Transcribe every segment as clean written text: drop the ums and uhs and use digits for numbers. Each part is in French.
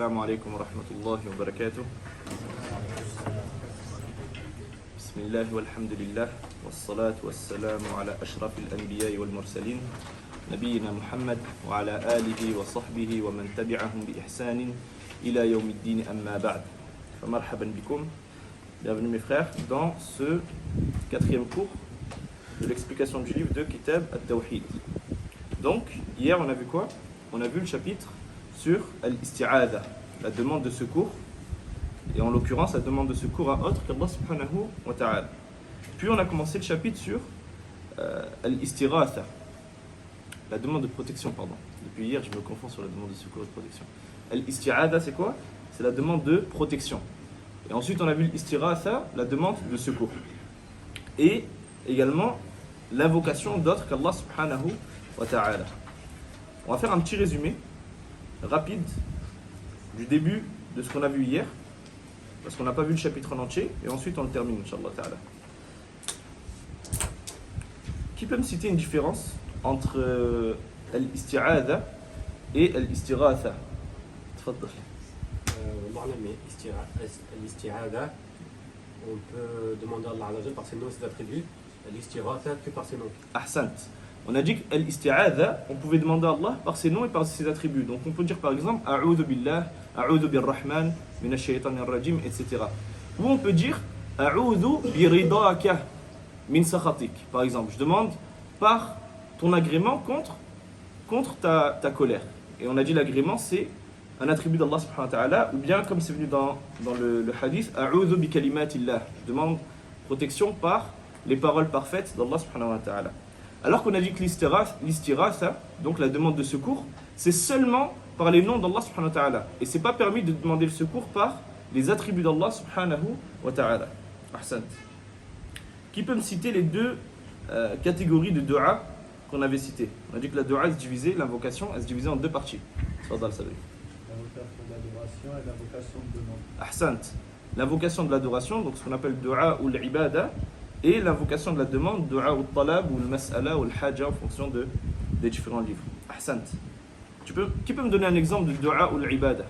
السلام عليكم ورحمة الله وبركاته. بسم الله والحمد لله والصلاة والسلام على أشرف الأنبياء والمرسلين نبينا محمد وعلى آله وصحبه ومن تبعهم بإحسان إلى يوم الدين أما بعد. فمرحبا بكم. Bienvenue mes frères dans ce quatrième cours de l'explication du livre de Kitab al-Tawhid. Donc, hier on a vu quoi? On a vu le chapitre sur al-isti'adha, la demande de secours, et en l'occurrence la demande de secours à autre qu'Allah subhanahu wa ta'ala. Puis on a commencé le chapitre sur al-istighatha, la demande de protection, pardon. Depuis hier je me confonds sur la demande de secours et de protection. Al-isti'adha c'est quoi? C'est la demande de protection. Et ensuite on a vu l'istighatha, la demande de secours. Et également l'invocation d'autres qu'Allah subhanahu wa ta'ala. On va faire un petit résumé rapide du début de ce qu'on a vu hier, parce qu'on n'a pas vu le chapitre en entier, et ensuite on le termine, Inch'Allah ta'ala. Qui peut me citer une différence entre al-isti'adha et al-istighatha? Tfaddal. L'isti'adha, on peut demander à Allah par ses noms et ses attributs, l'istighatha que par ses noms. Ahsant. On a dit que l'isti'adha, on pouvait demander à Allah par ses noms et par ses attributs. Donc on peut dire par exemple A'udhu billah, A'udhu birrahman, minash shaytanir rajim, etc. Ou on peut dire A'udhu biridaka min sakhatik. Par exemple, je demande par ton agrément contre ta colère. Et on a dit l'agrément c'est un attribut d'Allah subhanahu wa ta'ala, ou bien comme c'est venu dans le hadith, A'udhu bi kalimatillah. Je demande protection par les paroles parfaites d'Allah subhanahu wa ta'ala. Alors qu'on a dit que l'istighatha, donc la demande de secours, c'est seulement par les noms d'Allah subhanahu wa ta'ala. Et c'est pas permis de demander le secours par les attributs d'Allah subhanahu wa ta'ala. Ahsant. Qui peut me citer les deux catégories de dua qu'on avait citées? On a dit que la dua l'invocation, elle se divisait en deux parties. L'invocation de l'adoration et l'invocation de demande. Ahsant. L'invocation de l'adoration, donc ce qu'on appelle dua ou l'ibada, et l'invocation de la demande, dua ou talab ou le mas'ala ou le haja en fonction des différents livres. Ahsant. Qui peut me donner un exemple de dua ou l'ibada?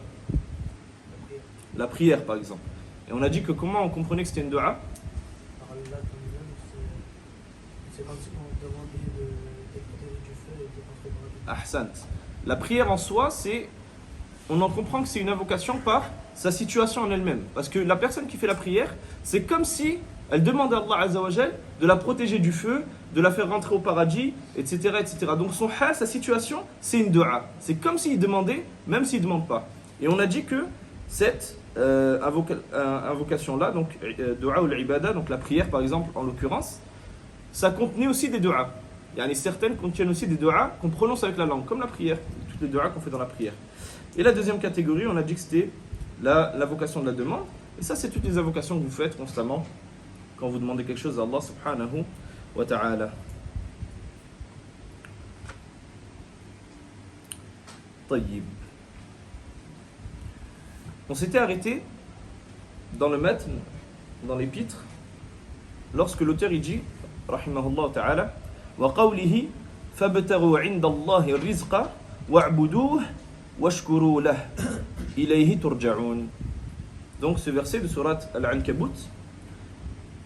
La prière par exemple. Et on a dit que comment on comprenait que c'était une dua? C'est comme si on demandait d'être protégé du feu et d'être contre le Ahsant. La prière en soi, on en comprend que c'est une invocation par sa situation en elle-même. Parce que la personne qui fait la prière, c'est comme si elle demande à Allah Azza wa Jal de la protéger du feu, de la faire rentrer au paradis, etc. etc. Donc son hal, sa situation, c'est une dua. C'est comme s'il demandait, même s'il ne demande pas. Et on a dit que cette invocation-là, donc dua ou l'ibada, donc la prière par exemple en l'occurrence, ça contenait aussi des duas. Certaines contiennent aussi des duas qu'on prononce avec la langue, comme la prière, toutes les duas qu'on fait dans la prière. Et la deuxième catégorie, on a dit que c'était l'invocation de la demande. Et ça, c'est toutes les invocations que vous faites constamment quand vous demandez quelque chose à Allah subhanahu wa ta'ala. Tayyib. On s'était arrêté dans le matn, dans l'épître, lorsque l'auteur il dit, rahimahullah ta'ala, wa qawlihi fabtaru 'inda Allahi ar-rizqa wa'buduhu washkuru lahu ilayhi turja'un. Donc ce verset de sourate Al-Ankabut,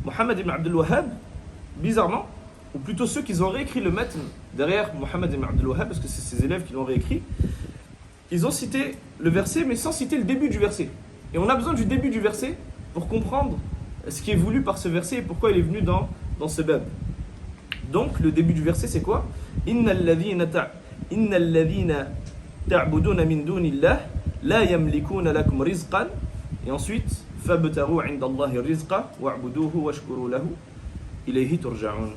Mohammed ibn Abdul Wahhab, bizarrement, ou plutôt ceux qui ont réécrit le matn derrière Mohammed ibn Abdul Wahhab, parce que c'est ses élèves qui l'ont réécrit, ils ont cité le verset mais sans citer le début du verset. Et on a besoin du début du verset pour comprendre ce qui est voulu par ce verset et pourquoi il est venu dans ce bab. Donc le début du verset c'est quoi? Innal ladhina ta'buduna min dunillah la yamlikuna lakum rizqan. Et ensuite fabtaru 'inda Allahi rizqa wa'buduhu washkuru lahu ilayhi turja'un.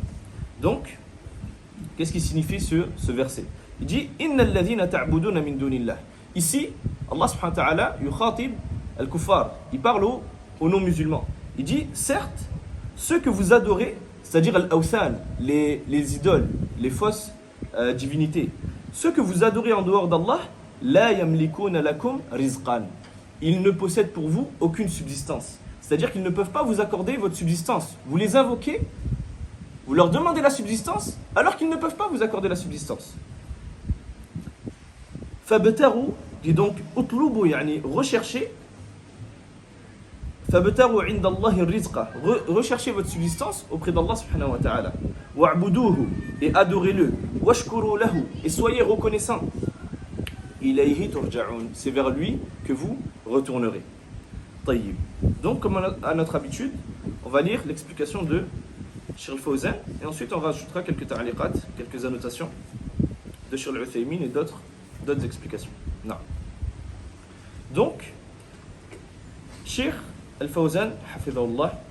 Donc qu'est-ce qui signifie ce verset? Il dit innal ladhina ta'buduna min dunillah. Ici Allah subhanahu wa ta'ala yukhatib al-kuffar. Il parle aux non-musulmans. Il dit certes ceux que vous adorez, c'est-à-dire al-awthan, les idoles, les fausses divinités, ceux que vous adorez en dehors d'Allah, la yamlikuna lakum rizqan. Ils ne possèdent pour vous aucune subsistance. C'est-à-dire qu'ils ne peuvent pas vous accorder votre subsistance. Vous les invoquez, vous leur demandez la subsistance, alors qu'ils ne peuvent pas vous accorder la subsistance. Fabtaru dit donc utlubu yani recherchez fabtaru 'inda Allahi rizqa, recherchez votre subsistance auprès d'Allah subhanahu wa ta'ala, wa'buduhu, et adorez-le, washkuru lahu, et soyez reconnaissants, ilayhi turja'un, c'est vers lui que vous retournerez. Tayyib. Donc comme à notre habitude, on va lire l'explication de Cheikh Al-Fawzan et ensuite on rajoutera quelques ta'liqat, quelques annotations de Cheikh Al-Uthaymin et d'autres explications. Non. Donc Cheikh Al-Fawzan, hafidhahullah,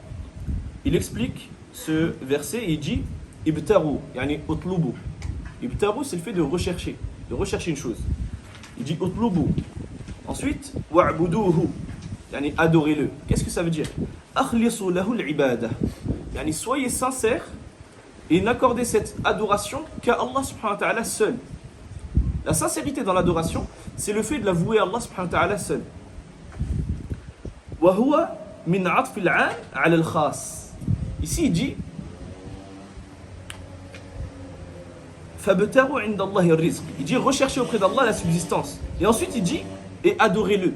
il explique ce verset et il dit ibtaru, yani utlubu. Ibtaru, c'est le fait de rechercher une chose. Il dit utlubu. Ensuite, wa'buduhu, yani adorez-le. Qu'est-ce que ça veut dire? Akhlisu lahu al-ibadah. Yani soyez sincères et n'accordez cette adoration qu'à Allah subhanahu wa ta'ala seul. La sincérité dans l'adoration, c'est le fait de la vouer à Allah subhanahu wa ta'ala seul. وهو من عطف العام على الخاص. Ici il dit فابتغوا عند الله الرزق. Il dit recherchez auprès d'Allah la subsistance. Et ensuite il dit et adorez-le.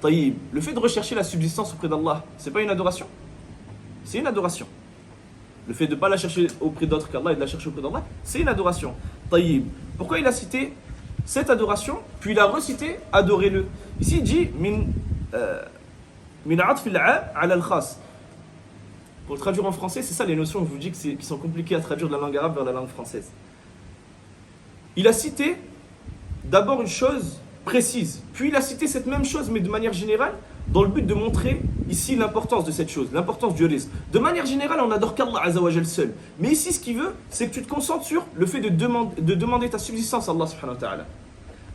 طيب, le fait de rechercher la subsistance auprès d'Allah, c'est pas une adoration? C'est une adoration. Le fait de ne pas la chercher auprès d'autres qu'Allah et de la chercher auprès d'Allah, c'est une adoration. طيب. Pourquoi il a cité cette adoration, puis il a recité adorez-le? Ici il dit min atf al-'am 'ala al-khas. Pour le traduire en français, c'est ça les notions que je vous dis qui sont compliquées à traduire de la langue arabe vers la langue française. Il a cité d'abord une chose précise, puis il a cité cette même chose mais de manière générale dans le but de montrer ici l'importance de cette chose, l'importance du rizq. De manière générale, on n'adore qu'Allah Azza wa Jal seul. Mais ici, ce qu'il veut, c'est que tu te concentres sur le fait de demander ta subsistance à Allah subhanahu wa ta'ala.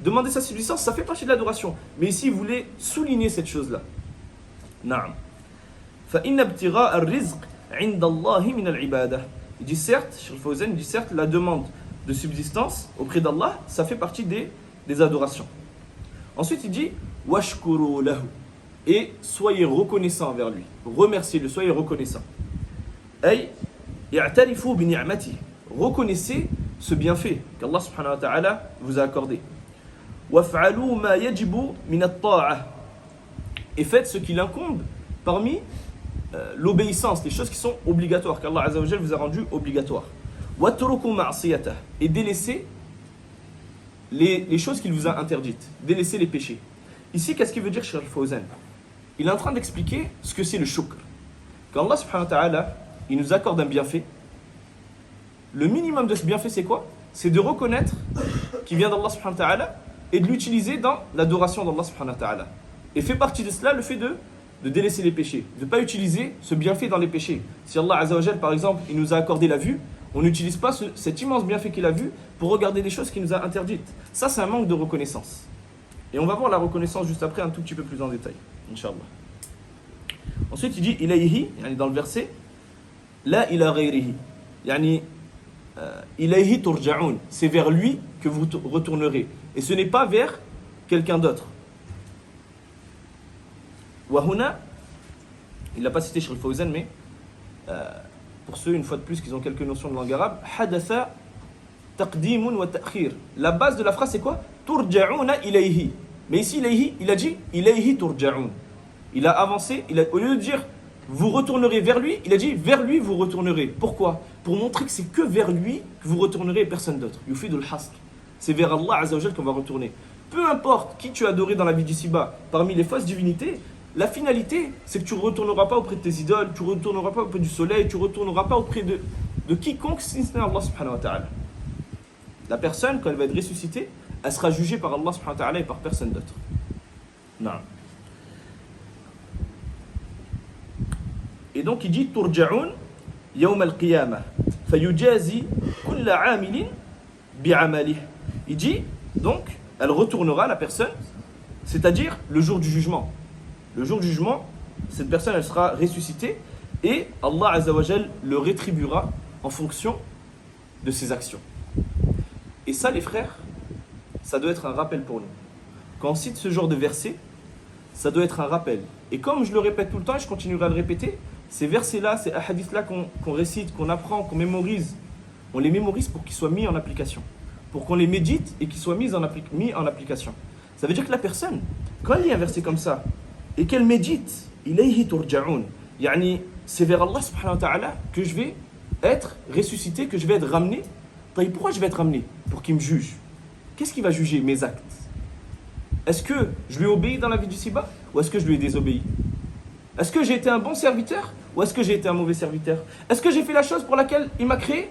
Demander sa subsistance, ça fait partie de l'adoration. Mais ici, il voulait souligner cette chose-là. Naam. فَإِنَّ ابْتِغَاءَ الرِّزْقِ عِنْدَ اللَّهِ مِنَ الْعِبَادَةِ. Il dit certes, Cheikh Al-Fawzan dit certes, la demande de subsistance auprès d'Allah, ça fait partie des adorations. Ensuite, il dit وَاشْكُرُوا لَهُ. Et soyez reconnaissants envers lui. Remerciez-le, soyez reconnaissants. Ay, i'tarifu bi ni'mati. Reconnaissez ce bienfait qu'Allah subhanahu wa ta'ala vous a accordé. Waf'alu ma yajibu min at-ta'ah. Et faites ce qu'il incombe parmi l'obéissance, les choses qui sont obligatoires, qu'Allah Azza wa Jal vous a rendu obligatoires. Watruku ma'siyatah. Et délaissez les choses qu'il vous a interdites. Délaissez les péchés. Ici, qu'est-ce qu'il veut dire Cheikh Al-Fawzan? Il est en train d'expliquer ce que c'est le shukr. Quand Allah subhanahu wa ta'ala, il nous accorde un bienfait, le minimum de ce bienfait c'est quoi? C'est de reconnaître qu'il vient d'Allah subhanahu wa ta'ala et de l'utiliser dans l'adoration d'Allah subhanahu wa ta'ala. Et fait partie de cela le fait de délaisser les péchés, de ne pas utiliser ce bienfait dans les péchés. Si Allah Azza wa Jal, par exemple, il nous a accordé la vue, on n'utilise pas cet immense bienfait qu'il a vu pour regarder des choses qu'il nous a interdites. Ça, c'est un manque de reconnaissance. Et on va voir la reconnaissance juste après un tout petit peu plus en détail, Inch'Allah. Ensuite, il dit ilayhi, yani dans le verset, la ila ghayrihi, yani ilayhi turja'un, c'est vers lui que vous retournerez, et ce n'est pas vers quelqu'un d'autre. Wa huna, il l'a pas cité Cheikh Al-Fawzan, mais pour ceux une fois de plus qui ont quelques notions de langue arabe, hadatha taqdimun wa ta'khir. La base de la phrase c'est quoi? Turja'una ilayhi. Mais ici ilayhi, il a dit ilayhi turja'un. Il a avancé, au lieu de dire vous retournerez vers lui, il a dit vers lui vous retournerez. Pourquoi? Pour montrer que c'est que vers lui que vous retournerez et personne d'autre. Yufidul hasr. C'est vers Allah Azza wa Jal qu'on va retourner. Peu importe qui tu as adoré dans la vie d'ici-bas, parmi les fausses divinités, la finalité c'est que tu ne retourneras pas auprès de tes idoles, tu ne retourneras pas auprès du soleil, tu ne retourneras pas auprès de quiconque si ce n'est Allah subhanahu wa ta'ala. La personne, quand elle va être ressuscitée, elle sera jugée par Allah subhanahu wa ta'ala et par personne d'autre. Non. Et donc il dit turja'un yawm al-qiyamah fayujazi kull 'amilin bi'amalihi. Il dit donc elle retournera, la personne, c'est-à-dire le jour du jugement. Le jour du jugement, cette personne elle sera ressuscitée et Allah Azza wa Jal le rétribuera en fonction de ses actions. Et ça les frères, ça doit être un rappel pour nous. Quand on cite ce genre de versets, ça doit être un rappel. Et comme je le répète tout le temps et je continuerai à le répéter, ces versets-là, ces hadiths-là qu'on récite, qu'on apprend, qu'on mémorise, on les mémorise pour qu'ils soient mis en application. Pour qu'on les médite et qu'ils soient mis en application. Ça veut dire que la personne, quand elle lit un verset comme ça, et qu'elle médite, ilayhi turja'un, yani c'est vers Allah subhanahu wa ta'ala que je vais être ressuscité, que je vais être ramené. Pourquoi je vais être ramené? Pour qu'il me juge. Qu'est-ce qui va juger mes actes? Est-ce que je lui ai obéi dans la vie du ci-bas ou est-ce que je lui ai désobéi? Est-ce que j'ai été un bon serviteur ou est-ce que j'ai été un mauvais serviteur? Est-ce que j'ai fait la chose pour laquelle il m'a créé?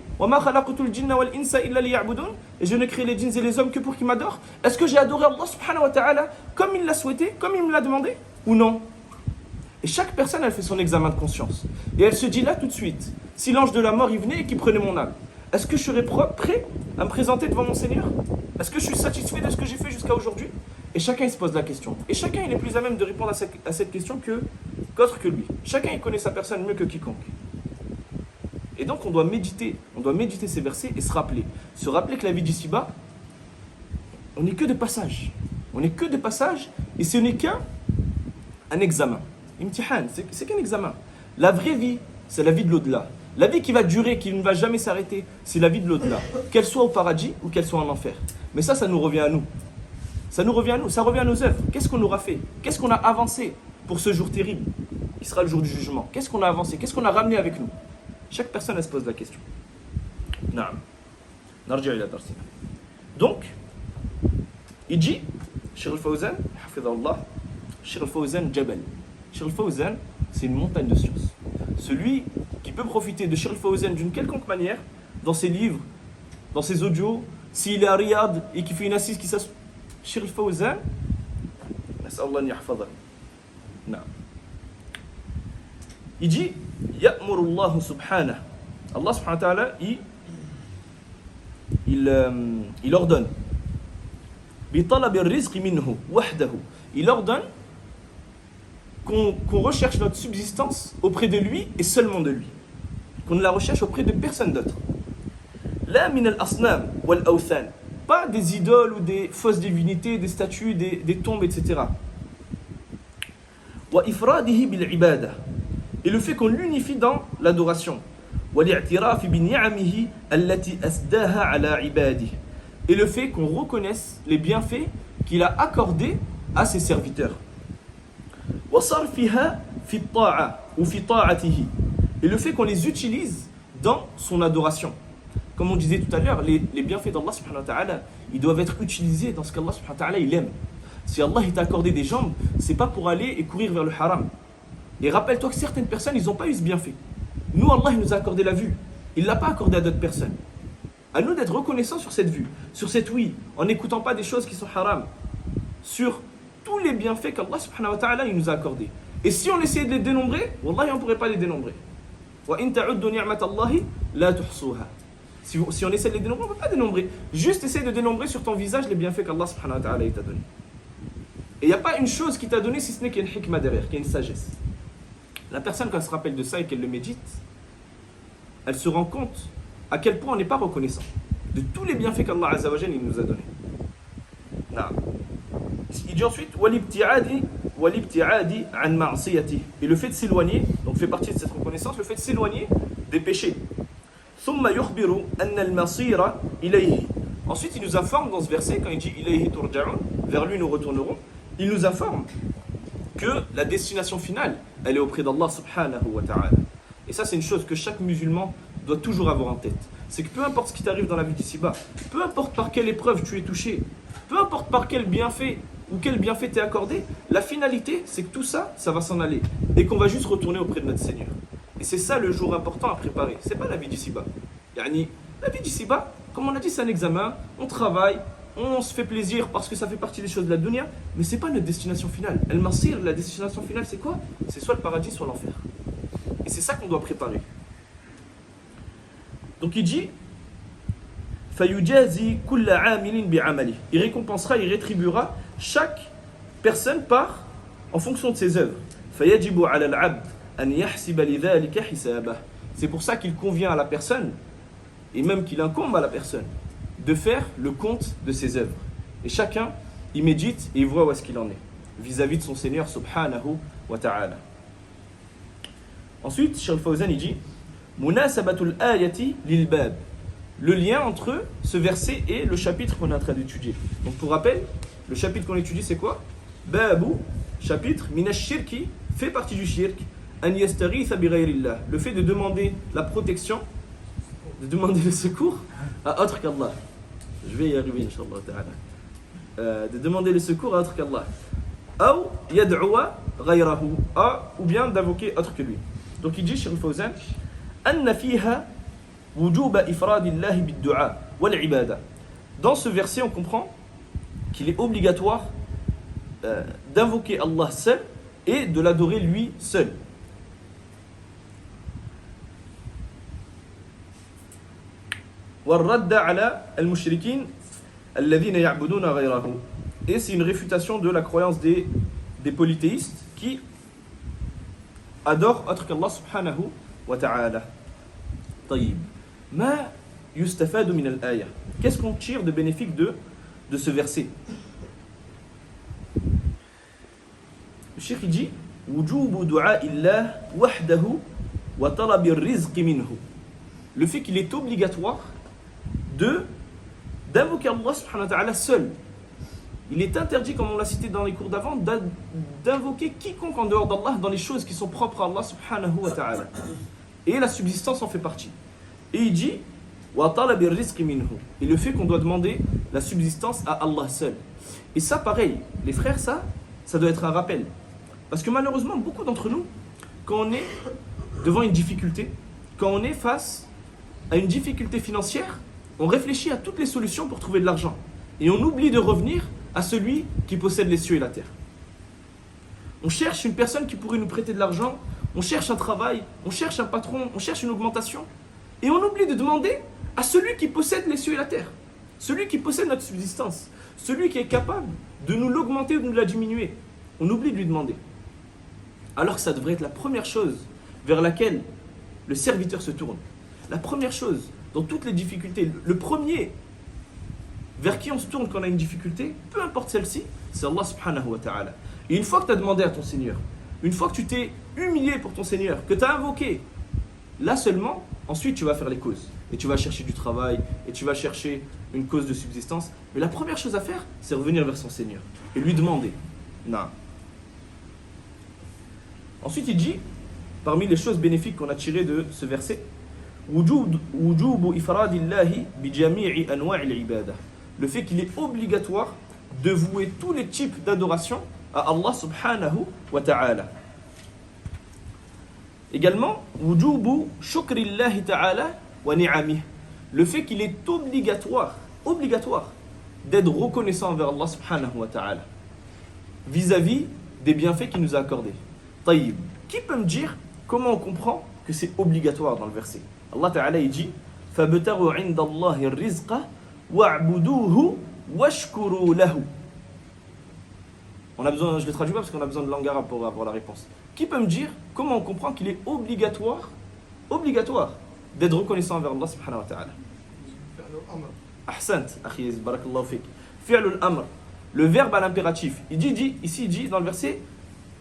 Et je ne crée les djinns et les hommes que pour qu'ils m'adorent? Est-ce que j'ai adoré Allah subhanahu wa ta'ala comme il l'a souhaité, comme il me l'a demandé ou non? Et chaque personne, elle fait son examen de conscience. Et elle se dit là tout de suite, si l'ange de la mort il venait et qu'il prenait mon âme, est-ce que je serais prêt à me présenter devant mon Seigneur? Est-ce que je suis satisfait de ce que j'ai fait jusqu'à aujourd'hui? Et chacun il se pose la question. Et chacun il est plus à même de répondre à cette question qu'autre que lui. Chacun il connaît sa personne mieux que quiconque. Et donc on doit méditer ces versets et se rappeler que la vie d'ici-bas, on n'est que de passage. On n'est que de passage et ce n'est qu'un examen. Imtihan, c'est qu'un examen. La vraie vie, c'est la vie de l'au-delà. La vie qui va durer, qui ne va jamais s'arrêter, c'est la vie de l'au-delà. Qu'elle soit au paradis ou qu'elle soit en enfer. Mais ça nous revient à nous. Ça nous revient à nous, ça revient à nos œuvres. Qu'est-ce qu'on aura fait? Qu'est-ce qu'on a avancé pour ce jour terrible qui sera le jour du jugement? Qu'est-ce qu'on a avancé? Qu'est-ce qu'on a ramené avec nous? Chaque personne, elle se pose la question. Naam. Narji'a ila darsina. Donc, il dit, Cheikh al-Fawzan, hafidhahullah, Cheikh al-Fawzan Jabal. Cheikh al-Fawzan, c'est une montagne de science. Celui qui peut profiter de Cheikh al-Fawzan d'une quelconque manière, dans ses livres, dans ses audios, s'il est à Riyad et qu'il fait une assise qui s'assoit, Cheikh al-Fawzan, nas'Allah an yahfadha. Naam. Il dit, Ya'murullahu subhanahu. Allah subhanahu wa ta'ala, il ordonne. Bitalab ar-rizqi minhu wahdahu. Il ordonne qu'on recherche notre subsistance auprès de lui et seulement de lui. Qu'on ne la recherche auprès de personne d'autre. La min al-asnam wal-awthan. Pas des idoles ou des fausses divinités, des statues, des tombes, etc. Wa ifradihi bil-ibada. Et le fait qu'on l'unifie dans l'adoration. Wa li'tirafi bi ni'amihi allati asdaha ala ibadihi. Et le fait qu'on reconnaisse les bienfaits qu'il a accordés à ses serviteurs. Et le fait qu'on les utilise dans son adoration. Comme on disait tout à l'heure, les bienfaits d'Allah subhanahu wa ta'ala, ils doivent être utilisés dans ce qu'Allah subhanahu wa ta'ala il aime. Si Allah t'a accordé des jambes, c'est pas pour aller et courir vers le haram. Et rappelle-toi que certaines personnes, ils n'ont pas eu ce bienfait. Nous, Allah il nous a accordé la vue. Il ne l'a pas accordé à d'autres personnes. À nous d'être reconnaissants sur cette vue, sur cette ouïe, en n'écoutant pas des choses qui sont haram, sur tous les bienfaits qu'Allah subhanahu wa ta'ala il nous a accordés. Et si on essayait de les dénombrer, wallahi on ne pourrait pas les dénombrer. Si on essaie de les dénombrer, on ne peut pas dénombrer. Juste essaye de dénombrer sur ton visage les bienfaits qu'Allah subhanahu wa ta'ala t'a donné. Et il n'y a pas une chose qui t'a donné si ce n'est qu'il y a une hikmah derrière, qu'il y a une sagesse. La personne, quand elle se rappelle de ça et qu'elle le médite, elle se rend compte à quel point on n'est pas reconnaissant de tous les bienfaits qu'Allah Azza wa Jalla il nous a donnés. Il dit ensuite walibti'adi an ma'siyati. Et le fait de s'éloigner, donc fait partie de cette reconnaissance, le fait de s'éloigner des péchés. Thumma yukhbiru anna al-masira ilayhi. Ensuite, il nous informe dans ce verset quand il dit ilayhi turja'un, vers lui nous retournerons, il nous informe que la destination finale, elle est auprès d'Allah subhanahu wa ta'ala. Et ça, c'est une chose que chaque musulman doit toujours avoir en tête. C'est que peu importe ce qui t'arrive dans la vie d'ici-bas, peu importe par quelle épreuve tu es touché, peu importe par quel bienfait ou quel bienfait t'est accordé, la finalité, c'est que tout ça, ça va s'en aller. Et qu'on va juste retourner auprès de notre Seigneur. Et c'est ça le jour important à préparer. C'est pas la vie d'ici-bas. Yani, la vie d'ici-bas, comme on a dit, c'est un examen, on travaille, on se fait plaisir parce que ça fait partie des choses de la dunya, mais c'est pas notre destination finale. El-Masir, la destination finale, c'est quoi? C'est soit le paradis, soit l'enfer. Et c'est ça qu'on doit préparer. Donc il dit فَيُجَازِي كُلَّ عَامِلٍ بِعَمَلِهِ. Il récompensera, il rétribuera chaque personne en fonction de ses œuvres. فَيَجِبُ عَلَى الْعَبْدِ أَنْ يَحْسِبَ لِذَلِكَ حِسَابَهُ. C'est pour ça qu'il convient à la personne, et même qu'il incombe à la personne, de faire le compte de ses œuvres. Et chacun, il médite et il voit où est-ce qu'il en est, vis-à-vis de son Seigneur subhanahu wa ta'ala. Ensuite, Cheikh al-Fawzan il dit Munasabatul ayati lil bab. le lien entre ce verset et le chapitre qu'on est en train d'étudier. Donc pour rappel, le chapitre qu'on étudie c'est quoi? Babu, chapitre, minash shirki, fait partie du shirk, an yastaghitha bi ghayrillah, le fait de demander la protection, de demander le secours à autre qu'Allah. Je vais y arriver, Inch'Allah ta'ala. De demander le secours à autre qu'Allah. Ou yad'uwa ghayrahu, ou bien d'invoquer autre que lui. Donc il dit, Cheikh Al-Fawzan, anna fiha wujuba ifradillahi bid-du'a wal ibada. Dans ce verset, on comprend qu'il est obligatoire d'invoquer Allah seul et de l'adorer lui seul. والرد على المشركين الذين يعبدون غيره. Et c'est une réfutation de la croyance des polythéistes qui adorent autre qu'Allah subhanahu wa ta'ala. طيب ما يستفاد من الآية. Qu'est-ce qu'on tire de bénéfique de ce verset? Le cheikh dit وجوب دعاء الله وحده وطلب الرزق منه. Le fait qu'il est obligatoire d'invoquer Allah subhanahu wa ta'ala seul. Il est interdit, comme on l'a cité dans les cours d'avant, d'invoquer quiconque en dehors d'Allah dans les choses qui sont propres à Allah subhanahu wa ta'ala. Et la subsistance en fait partie. Et il dit et le fait qu'on doit demander la subsistance à Allah seul. Et ça pareil, les frères, ça doit être un rappel. Parce que malheureusement, beaucoup d'entre nous, quand on est devant une difficulté, quand on est face à une difficulté financière, on réfléchit à toutes les solutions pour trouver de l'argent. Et on oublie de revenir à celui qui possède les cieux et la terre. On cherche une personne qui pourrait nous prêter de l'argent, on cherche un travail, on cherche un patron, on cherche une augmentation. Et on oublie de demander à celui qui possède les cieux et la terre, celui qui possède notre subsistance, celui qui est capable de nous l'augmenter ou de nous la diminuer. On oublie de lui demander. Alors que ça devrait être la première chose vers laquelle le serviteur se tourne. La première chose dans toutes les difficultés, le premier vers qui on se tourne quand on a une difficulté, peu importe celle-ci, c'est Allah subhanahu wa ta'ala. Et une fois que tu as demandé à ton Seigneur, une fois que tu t'es humilié pour ton Seigneur, que tu as invoqué, là seulement, ensuite tu vas faire les causes. Et tu vas chercher du travail, et tu vas chercher une cause de subsistance. Mais la première chose à faire, c'est revenir vers son Seigneur et lui demander. Non. Ensuite il dit, parmi les choses bénéfiques qu'on a tirées de ce verset, le fait qu'il est obligatoire de vouer tous les types d'adoration à Allah subhanahu wa ta'ala. Également, le fait qu'il est obligatoire d'être reconnaissant envers Allah subhanahu wa ta'ala vis-à-vis des bienfaits qu'il nous a accordés. Taïb, qui peut me dire comment on comprend que c'est obligatoire dans le verset? Allah ta'ala il dit فَابْتَغُوا عِنْدَ اللَّهِ الرِّزْقَ وَاعْبُدُوهُ وَاشْكُرُوا لَهُ. On a besoin, je ne le traduis pas parce qu'on a besoin de langue arabe pour avoir la réponse. Qui peut me dire comment on comprend qu'il est obligatoire d'être reconnaissant envers Allah subhanahu wa ta'ala? Ahsant, akhi, barakallahu fik. Fi'lul amr, le verbe à l'impératif. Il dit dans le verset,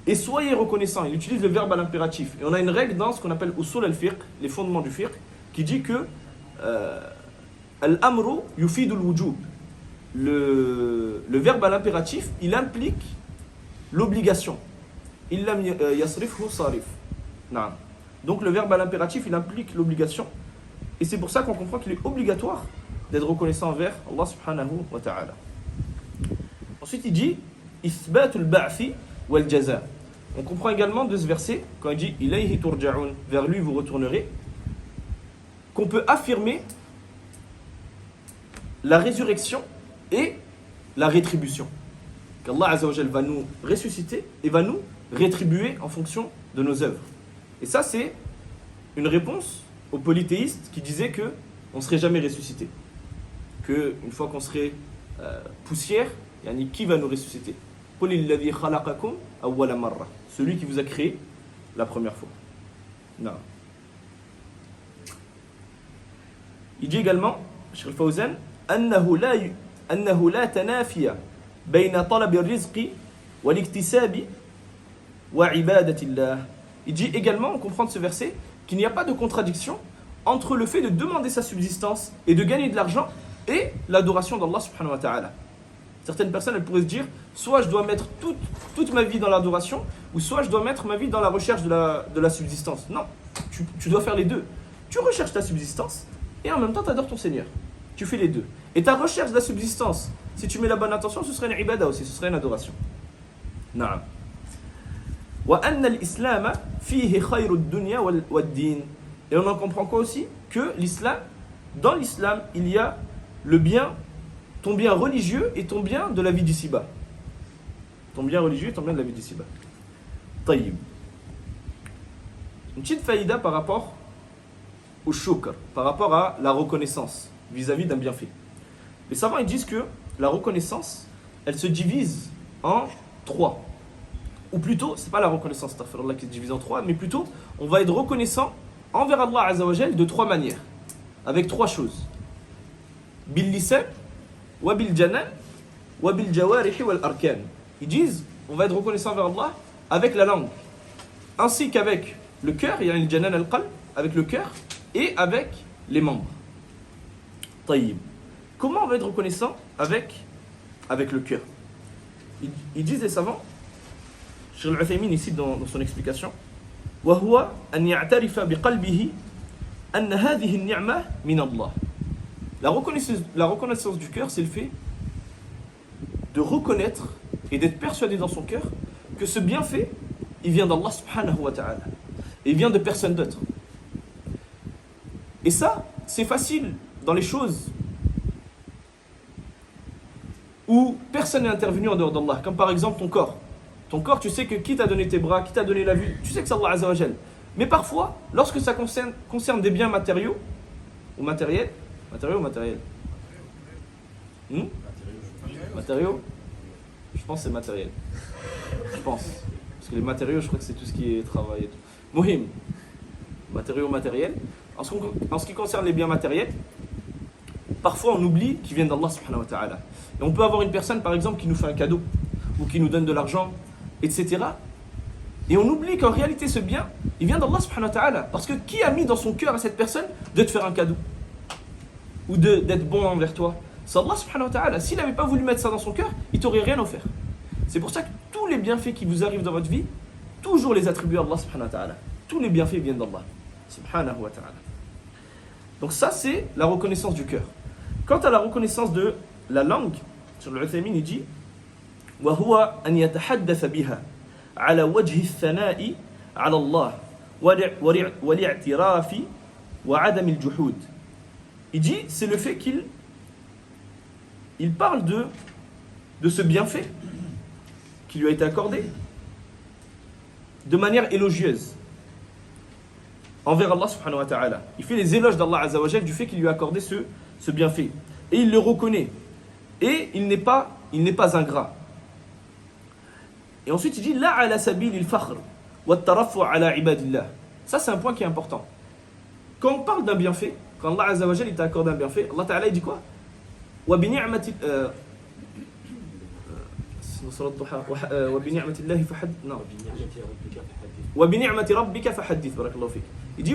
et soyez reconnaissants. Il utilise le verbe à l'impératif. Et on a une règle dans ce qu'on appelle usul al-fiqh, les fondements du fiqh, qui dit que al-amru yufidu al-wujub. Le verbe à l'impératif, il implique l'obligation. Illam yasrifhu sarif. Donc le verbe à l'impératif, il implique l'obligation. Et c'est pour ça qu'on comprend qu'il est obligatoire d'être reconnaissant envers Allah subhanahu wa ta'ala. Ensuite il dit Ithbatul ba'fi wal jaza. On comprend également de ce verset, quand il dit Ilayhi turja'un, vers lui vous retournerez, qu'on peut affirmer la résurrection et la rétribution. Qu'Allah Azza wa Jal va nous ressusciter et va nous rétribuer en fonction de nos œuvres. Et ça, c'est une réponse aux polythéistes qui disaient qu'on ne serait jamais ressuscité. Qu'une fois qu'on serait poussière, qui va nous ressusciter? Celui qui vous a créé la première fois. Non. Il dit également, Cheikh Al-Fawzan, أنه لا تنافي بين طلب الرزق والاكتساب وعبادة الله. Il dit également, on comprend de ce verset, qu'il n'y a pas de contradiction entre le fait de demander sa subsistance et de gagner de l'argent et l'adoration d'Allah subhanahu wa ta'ala. Certaines personnes, elles pourraient se dire, soit je dois mettre toute ma vie dans l'adoration, ou soit je dois mettre ma vie dans la recherche de la subsistance. Non, tu dois faire les deux. Tu recherches ta subsistance, et en même temps, tu adores ton Seigneur. Tu fais les deux. Et ta recherche de la subsistance, si tu mets la bonne intention, ce serait une ibada aussi, ce serait une adoration. Naam. وأن الإسلام فيه خير الدنيا والدين. Et on en comprend quoi aussi? Que l'islam, dans l'islam, il y a le bien, ton bien religieux et ton bien de la vie d'ici-bas. Ton bien religieux et ton bien de la vie d'ici-bas. Taïb. Une petite faïda par rapport au shukr, par rapport à la reconnaissance vis-à-vis d'un bienfait. Les savants ils disent que la reconnaissance, elle se divise en trois. Ou plutôt, c'est pas la reconnaissance astaghfirullah, qui se divise en trois, mais plutôt, on va être reconnaissant envers Allah Azza wa Jal de trois manières, avec trois choses. Bil lisan, wa bil janan, wa bil jawarihi wal arkan. Ils disent, on va être reconnaissant envers Allah avec la langue, ainsi qu'avec le cœur, il y a le janan al-qalb, avec le cœur, et avec les membres. Taïb. Comment on va être reconnaissant avec le cœur? Ils disent les savants, Cheikh Al-Uthaymin ici dans son explication, وهو أن يعترف بقلبه أن هذه النعمة من الله. La reconnaissance du cœur, c'est le fait de reconnaître et d'être persuadé dans son cœur que ce bienfait, il vient d'Allah subhanahu wa ta'ala. Et il vient de personne d'autre. Et ça, c'est facile dans les choses où personne n'est intervenu en dehors d'Allah. Comme par exemple ton corps. Ton corps, tu sais que qui t'a donné tes bras, qui t'a donné la vue, tu sais que c'est Allah Azza wa Jal. Mais parfois, lorsque ça concerne des biens matériaux ou matériels, matériaux, je pense que c'est matériel. Je pense. Parce que les matériaux, je crois que c'est tout ce qui est travail et tout. Muhim. Matériaux matériels. En ce qui concerne les biens matériels, parfois on oublie qu'ils viennent d'Allah subhanahu wa ta'ala. Et on peut avoir une personne par exemple qui nous fait un cadeau, ou qui nous donne de l'argent, etc. Et on oublie qu'en réalité ce bien, il vient d'Allah subhanahu wa ta'ala. Parce que qui a mis dans son cœur à cette personne de te faire un cadeau? Ou d'être bon envers toi? C'est Allah subhanahu wa ta'ala. S'il n'avait pas voulu mettre ça dans son cœur, il t'aurait rien offert. C'est pour ça que tous les bienfaits qui vous arrivent dans votre vie, toujours les attribuer à Allah subhanahu wa ta'ala. Tous les bienfaits viennent d'Allah subhanahu wa ta'ala. Donc ça c'est la reconnaissance du cœur. Quant à la reconnaissance de la langue, sur le Uthaymin il dit وهو أن يتحدث بها على وجه الثناء على الله والاعتراف وعدم الجحود. Il dit, c'est le fait qu'il parle de ce bienfait qui lui a été accordé de manière élogieuse envers Allah subhanahu wa ta'ala. Il fait les éloges d'Allah Azza wa Jal du fait qu'il lui a accordé ce bienfait. Et il le reconnaît. Et il n'est pas ingrat. Et ensuite il dit La ala sabil al-fakhr wa at-taraffu ala ibadillah. Ça c'est un point qui est important. Quand on parle d'un bienfait, quand Allah Azza wa Jal t'a accordé un bienfait, Allah Ta'ala il dit quoi? Wa bi ni'mati الله فحدث وبنعمة ربك فحدث بارك الله فيك. Il dit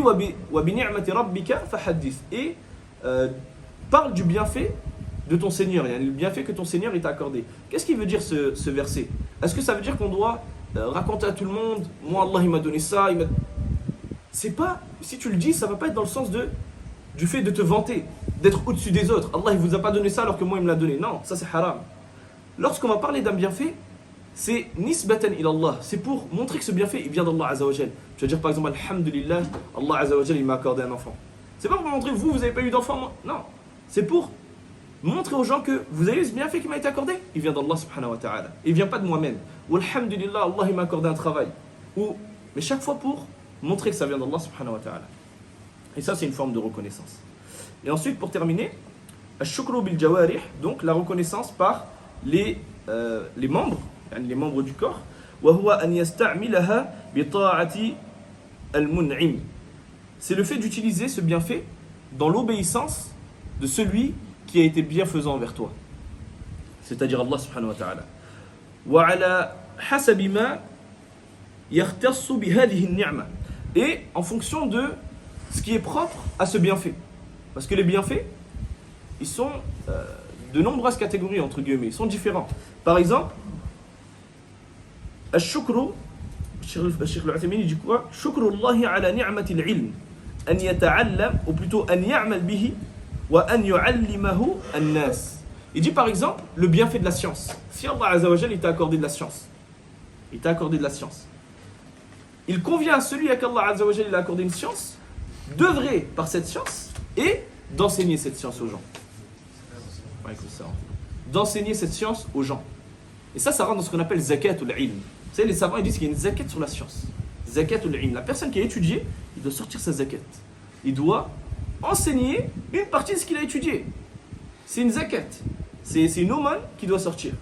وبنعمة ربك فحدث et parle du bienfait de ton Seigneur, le bienfait que ton Seigneur t'a accordé. Qu'est-ce qui veut dire ce verset? Est-ce que ça veut dire qu'on doit raconter à tout le monde, moi Allah il m'a donné ça, c'est pas, si tu le dis, ça va pas être dans le sens du fait de te vanter, d'être au-dessus des autres. Allah il vous a pas donné ça alors que moi il me l'a donné. Non, ça c'est haram. Lorsqu'on va parler d'un bienfait, c'est nisbatan ila Allah, c'est pour montrer que ce bienfait il vient d'Allah Azza wa Jal. Tu vas dire par exemple alhamdulillah, Allah Azza wa Jal il m'a accordé un enfant. C'est pas pour montrer vous avez pas eu d'enfant moi. Non, c'est pour montrer aux gens que vous avez ce bienfait qui m'a été accordé, il vient d'Allah subhanahu wa ta'ala. Il vient pas de moi-même. Ou alhamdulillah, Allah il m'a accordé un travail. Mais chaque fois pour montrer que ça vient d'Allah subhanahu wa ta'ala. Et ça c'est une forme de reconnaissance. Et ensuite pour terminer, ash-shukru bil jawarih, donc la reconnaissance par les membres, les membres du corps. C'est le fait d'utiliser ce bienfait dans l'obéissance de celui qui a été bienfaisant envers toi, c'est-à-dire Allah subhanahu wa ta'ala. Et en fonction de ce qui est propre à ce bienfait. Parce que les bienfaits, ils sont de nombreuses catégories, entre guillemets, ils sont différents. Par exemple, al-shukru, Cheikh al-Uthaymin dit quoi? Shukrullahi ala ni'matil ilm, an yata'allam, ou plutôt an ya'mal bihi, wa an yu'allimahu an-nas. Il dit par exemple le bienfait de la science. Si Allah Azza wa Jalla il t'a accordé de la science, il convient à celui à qui Allah Azza wa Jalla il a accordé une science d'œuvrer par cette science et d'enseigner cette science aux gens. D'enseigner cette science aux gens. Et ça rentre dans ce qu'on appelle zakat ou l'ilm. Vous savez, les savants ils disent qu'il y a une zakat sur la science. Zakat ou l'ilm. La personne qui a étudié, il doit sortir sa zakat. Il doit enseigner une partie de ce qu'il a étudié. C'est une zakat. C'est une aumône qui doit sortir.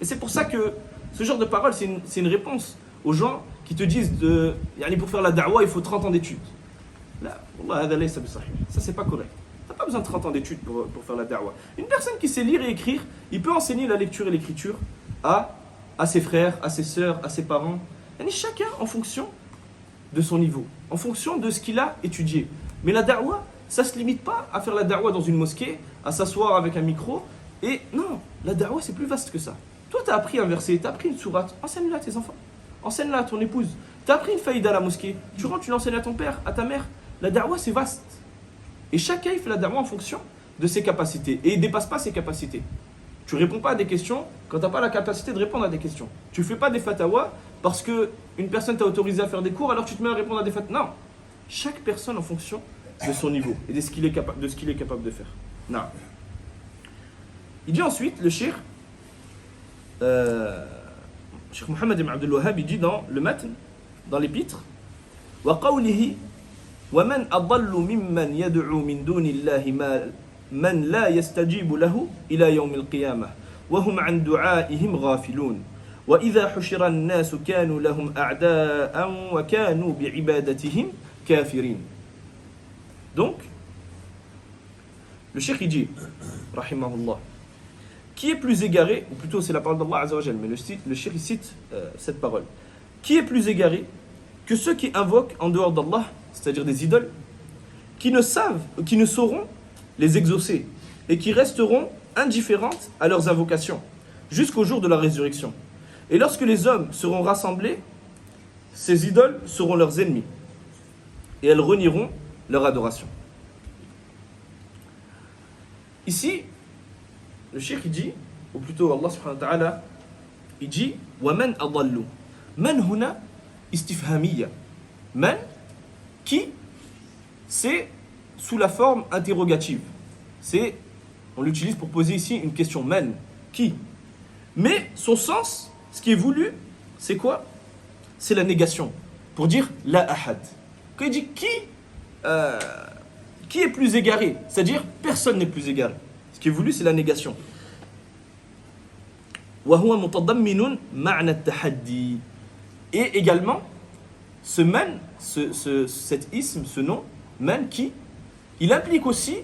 Et c'est pour ça que ce genre de parole, c'est une réponse aux gens qui te disent pour faire la da'wah, il faut 30 ans d'études. Là, ça c'est pas correct. T'as pas besoin de 30 ans d'études pour faire la da'wah. Une personne qui sait lire et écrire, il peut enseigner la lecture et l'écriture à ses frères, à ses sœurs, à ses parents. Chacun en fonction de son niveau, en fonction de ce qu'il a étudié. Mais la da'wah, ça ne se limite pas à faire la da'wah dans une mosquée, à s'asseoir avec un micro. Et non, la da'wah c'est plus vaste que ça. Toi tu as appris un verset, tu as appris une sourate, enseigne-la à tes enfants, enseigne-la à ton épouse. Tu as appris une faïda à la mosquée, tu rentres, tu l'enseignes à ton père, à ta mère. La da'wah c'est vaste. Et chacun il fait la da'wah en fonction de ses capacités. Et il ne dépasse pas ses capacités. Tu ne réponds pas à des questions quand tu n'as pas la capacité de répondre à des questions. Tu ne fais pas des fatawas parce qu'une personne t'a autorisé à faire des cours alors tu te mets à répondre à des fatawas. Non. Chaque personne en fonction de son niveau et de ce qu'il est capable de faire. Non. Il dit ensuite, le Cheikh Mohammed ibn Abdul Wahhab, il dit dans le matn, dans l'épître, wa qawlihi wa man adallu mimman yad'u min dunillahi man la yastajibu lahu ila yawm al-qiyamah wa hum an du'aihim ghafilun wa idha hushira an-nas kanu lahum a'da'an wa kanu bi'ibadatihim kafirin. Donc, le cheikh il dit, rahimahullah, qui est plus égaré, ou plutôt c'est la parole d'Allah Azza wa Jal, mais le cheikh il cite cette parole, qui est plus égaré que ceux qui invoquent en dehors d'Allah, c'est-à-dire des idoles, qui ne sauront les exaucer et qui resteront indifférentes à leurs invocations jusqu'au jour de la résurrection. Et lorsque les hommes seront rassemblés, ces idoles seront leurs ennemis et elles renieront leur adoration. Ici, le cheikh il dit, ou plutôt Allah subhanahu wa ta'ala, il dit وَمَنْ أَضَلُّ Man huna istifhamiyya. Man, qui, c'est sous la forme interrogative. On l'utilise pour poser ici une question. Man, qui. Mais son sens, ce qui est voulu, c'est quoi? C'est la négation. Pour dire la ahad. Quand il dit qui est plus égaré, c'est-à-dire personne n'est plus égaré. Ce qui est voulu, c'est la négation. وَهُوَ مُتَضَمِّنٌ مَعْنَ التَّحَدِّي. Et également, ce man, cet isme, ce nom, man qui, il implique aussi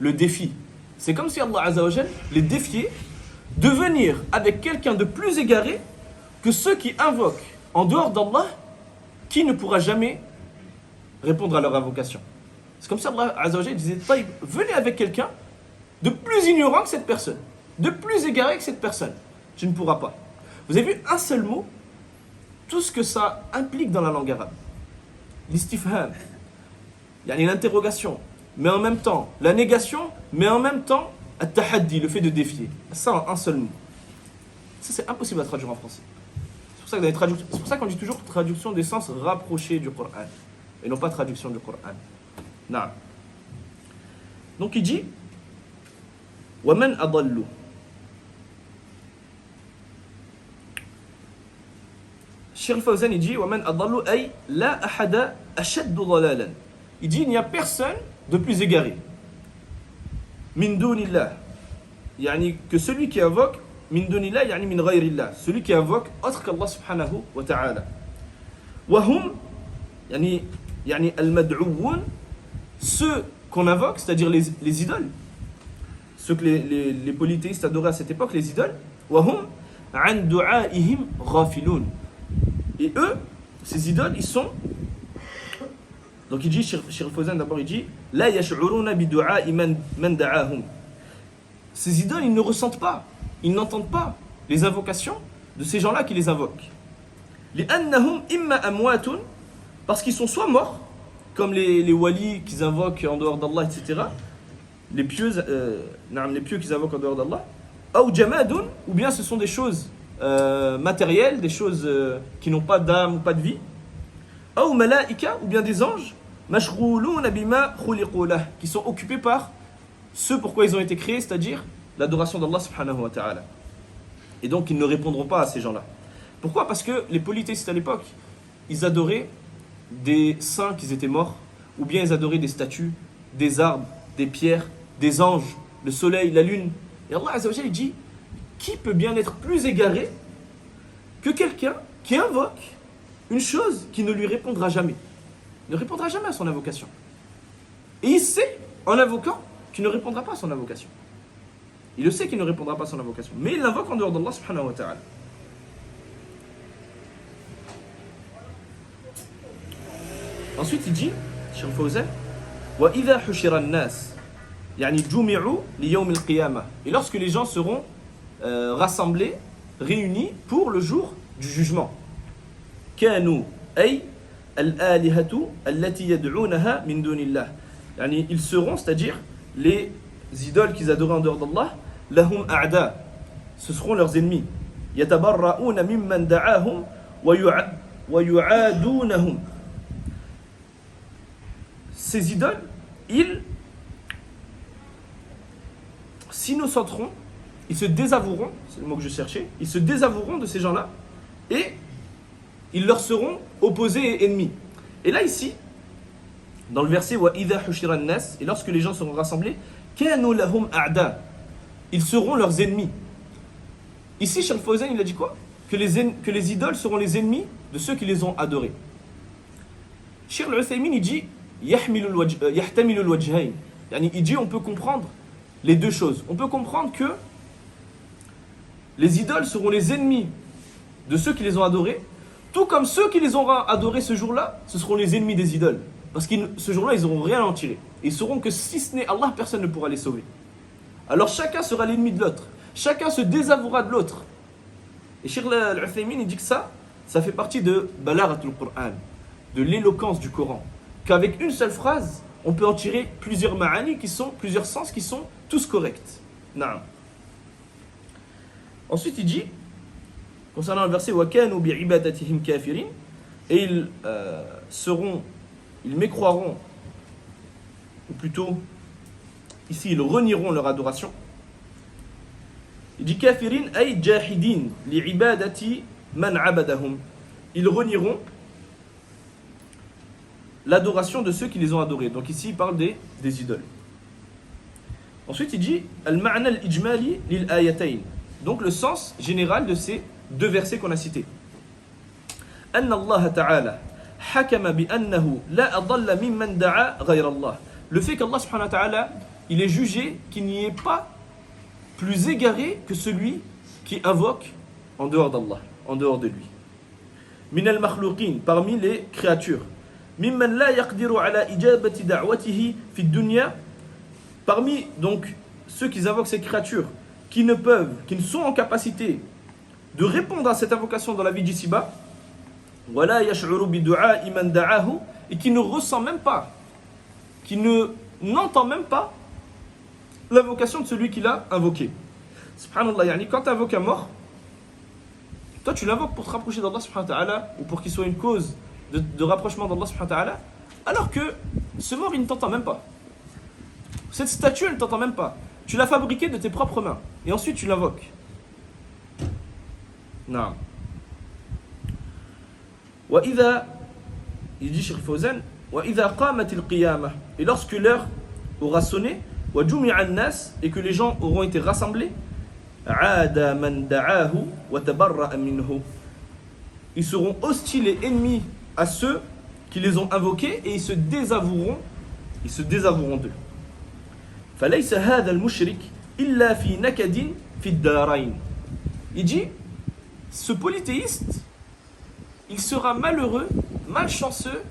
le défi. C'est comme si Allah Azza wa Jal les défiait de venir avec quelqu'un de plus égaré que ceux qui invoquent en dehors d'Allah, qui ne pourra jamais répondre à leur invocation. C'est comme si Allah Azza wa Jal disait, venez avec quelqu'un de plus ignorant que cette personne, de plus égaré que cette personne. Tu ne pourras pas. Vous avez vu un seul mot, tout ce que ça implique dans la langue arabe. L'istifham, il y a l'interrogation, mais en même temps la négation, mais en même temps at-tahaddi, le fait de défier. Ça en un seul mot. Ça c'est impossible à traduire en français. C'est pour ça qu'on dit toujours traduction des sens rapprochés du Coran et non pas traduction du Coran. Non. Donc il dit وَمَنْ أَضَلُّ. Cheikh Fawzan il dit وَمَنْ أَضَلُّ أي لا أحد أشد ضلالا. Il dit il n'y a personne de plus égaré. Min dunillah, yani que celui qui invoque min dunillah, yani min ghayrillah, celui qui invoque autre qu'Allah subhanahu wa ta'ala. Wa hum, yani al-mad'uun, ceux qu'on invoque, c'est-à-dire les idoles, ceux que les polythéistes adoraient à cette époque, les idoles. Wa hum an du'aihim ghafilun. Et eux, ces idoles, ils sont Donc il dit, Cheikh Al-Fawzan d'abord, il dit La yash'uruna bidu'a'i man da'ahum. Ces idoles, ils ne ressentent pas, ils n'entendent pas les invocations de ces gens-là qui les invoquent. Li'annahum imma amwatun, parce qu'ils sont soit morts, comme les walis qu'ils invoquent en dehors d'Allah, etc. Les pieux qu'ils invoquent en dehors d'Allah. Ou jamadun, ou bien ce sont des choses matérielles, des choses qui n'ont pas d'âme ou pas de vie. Ou malaika, ou bien des anges, mashghoulouna bima khuliqu lah, qui sont occupés par ce pourquoi ils ont été créés, c'est-à-dire l'adoration d'Allah subhanahu wa ta'ala. Et donc ils ne répondront pas à ces gens-là. Pourquoi ? Parce que les polythéistes à l'époque, ils adoraient des saints qui étaient morts, ou bien ils adoraient des statues, des arbres, des pierres, des anges, le soleil, la lune. Et Allah Azza wa Jalla dit, qui peut bien être plus égaré que quelqu'un qui invoque une chose qui ne lui répondra jamais. Il ne répondra jamais à son invocation. Et il sait, en invoquant, qu'il ne répondra pas à son invocation. Il le sait qu'il ne répondra pas à son invocation. Mais il l'invoque en dehors d'Allah subhanahu wa ta'ala. Ensuite il dit, Cheikh Fawzan, وَإِذَا حُشِرَ النَّاسِ يعني جُمِعُوا لِيَوْمِ الْقِيَامَةِ. Et lorsque les gens seront rassemblés, réunis pour le jour du jugement. كانوا أي الآلهة التي يدعونها من دون الله. يعني ils seront, c'est-à-dire les idoles qu'ils adoraient en dehors d'Allah, لهم أعداء, ce seront leurs ennemis. يتبرؤون ممن دعاهم ويعادونهم. Ces idoles, ils s'innocenteront, ils se désavoueront, c'est le mot que je cherchais, ils se désavoueront de ces gens-là et ils leur seront opposés et ennemis. Et là ici, dans le verset وَإِذَا حُشِرَ النَّاسِ, et lorsque les gens seront rassemblés, كَانُوا لَهُمْ أَعْدَاءَ, ils seront leurs ennemis. Ici, Cheikh Fawzan, il a dit quoi ? Que les idoles seront les ennemis de ceux qui les ont adorés. Cheikh Al-Uthaymin, il dit يَحْتَمِلُ الْوَجْهَيْنِ, il dit on peut comprendre les deux choses. On peut comprendre que les idoles seront les ennemis de ceux qui les ont adorés, tout comme ceux qui les auront adorés ce jour-là, ce seront les ennemis des idoles. Parce que ce jour-là, ils n'auront rien à en tirer. Ils sauront que si ce n'est Allah, personne ne pourra les sauver. Alors chacun sera l'ennemi de l'autre. Chacun se désavouera de l'autre. Et Cheikh Al-Uthaymin, il dit que ça fait partie de Balaghatul Qur'an, de l'éloquence du Coran. Qu'avec une seule phrase, on peut en tirer plusieurs ma'ani plusieurs sens qui sont tous corrects. Naam. Ensuite, il dit, concernant le verset وَكَانُوا بِعِبَادَتِهِمْ كَافِرِينَ, et ils mécroiront, ou plutôt, ici, ils renieront leur adoration. Il dit كَافِرِينَ أي جاحدين لعبادة من عبدهم. Ils renieront l'adoration de ceux qui les ont adorés. Donc ici, il parle des idoles. Ensuite, il dit al-ma'na al-ijmali lil-ayatayn. Donc le sens général de ces deux versets qu'on a cités. Anna Allah ta'ala hakama bi annahu la adalla mimman da'a ghayra Allah. Le fait qu'Allah subhanahu wa ta'ala, il est jugé qu'il n'y ait pas plus égaré que celui qui invoque en dehors d'Allah, en dehors de lui. Min al-makhluqin, parmi les créatures. Mimman la yaqdiru ala ijabati da'watihi fi dunya. Parmi donc ceux qui invoquent ces créatures, qui ne sont en capacité de répondre à cette invocation dans la vie d'ici-bas, wala yash'uru bi du'a'i man da'ahu, et qui ne ressent même pas, qui n'entend même pas l'invocation de celui qui l'a invoqué. Subhanallah, quand tu invoques un mort, toi tu l'invoques pour te rapprocher d'Allah subhanahu wa ta'ala, ou pour qu'il soit une cause de rapprochement d'Allah subhanahu wa ta'ala, alors que ce mort il ne t'entend même pas. Cette statue elle ne t'entend même pas. Tu l'as fabriquée de tes propres mains, et ensuite tu l'invoques. Non. Il dit Cheikh Fawzan, et lorsque l'heure aura sonné, et que les gens auront été rassemblés, ils seront hostiles et ennemis à ceux qui les ont invoqués, et ils se désavoueront d'eux. Il dit, ce polythéiste, il sera malheureux, malchanceux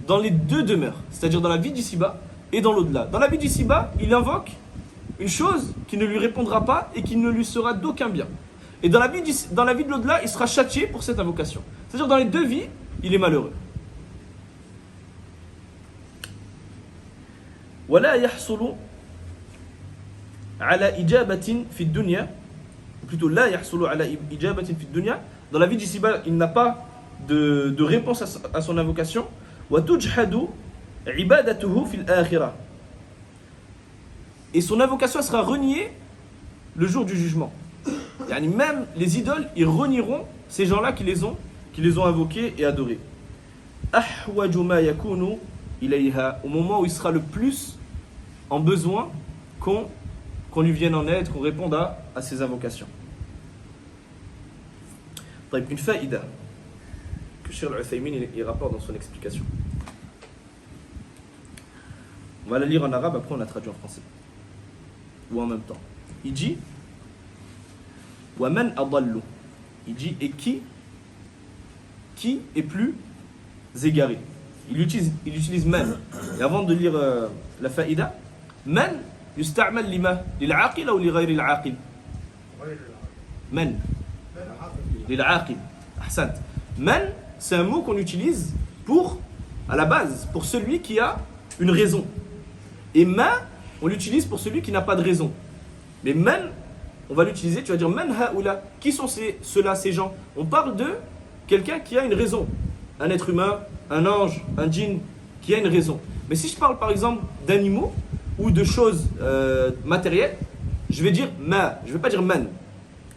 dans les deux demeures, c'est-à-dire dans la vie d'ici-bas et dans l'au-delà. Dans la vie d'ici-bas, il invoque une chose qui ne lui répondra pas et qui ne lui sera d'aucun bien. Et dans la vie de l'au-delà, il sera châtié pour cette invocation. C'est-à-dire dans les deux vies, il est malheureux. ولا يحصل على إجابة في الدنيا, ou plutôt لا يحصل على إجابة في الدنيا. Dans la vie d'ici-bas, il n'a pas de réponse à son invocation. وتجحد عبادته في الآخرة. Et son invocation sera reniée le jour du jugement. Yani même les idoles, ils renieront ces gens-là qui les ont invoqués et adorés. أحوج ما يكون إليها, au moment où il sera le plus en besoin qu'on lui vienne en aide, qu'on réponde à ses invocations. Une faïda que Cheikh Al-Uthaymin il rapporte dans son explication. On va la lire en arabe, après on la traduit en français. Ou en même temps. Il dit وَمَنْ أَضَلُّ. Il dit et qui est plus égaré. Il utilise man. Et avant de lire la faïda, man يستعمل لما للعاقل أو لغير العاقل. Man للعاقل. أحسنت. Man, c'est un mot qu'on utilise pour, à la base, pour celui qui a une raison. Et ma, on l'utilise pour celui qui n'a pas de raison. Mais man, on va l'utiliser, tu vas dire man haoula. Qui sont ceux-là, ces gens? On parle de quelqu'un qui a une raison. Un être humain, un ange, un djinn, qui a une raison. Mais si je parle par exemple d'animaux ou de choses matérielles, je vais dire ma, je ne vais pas dire man.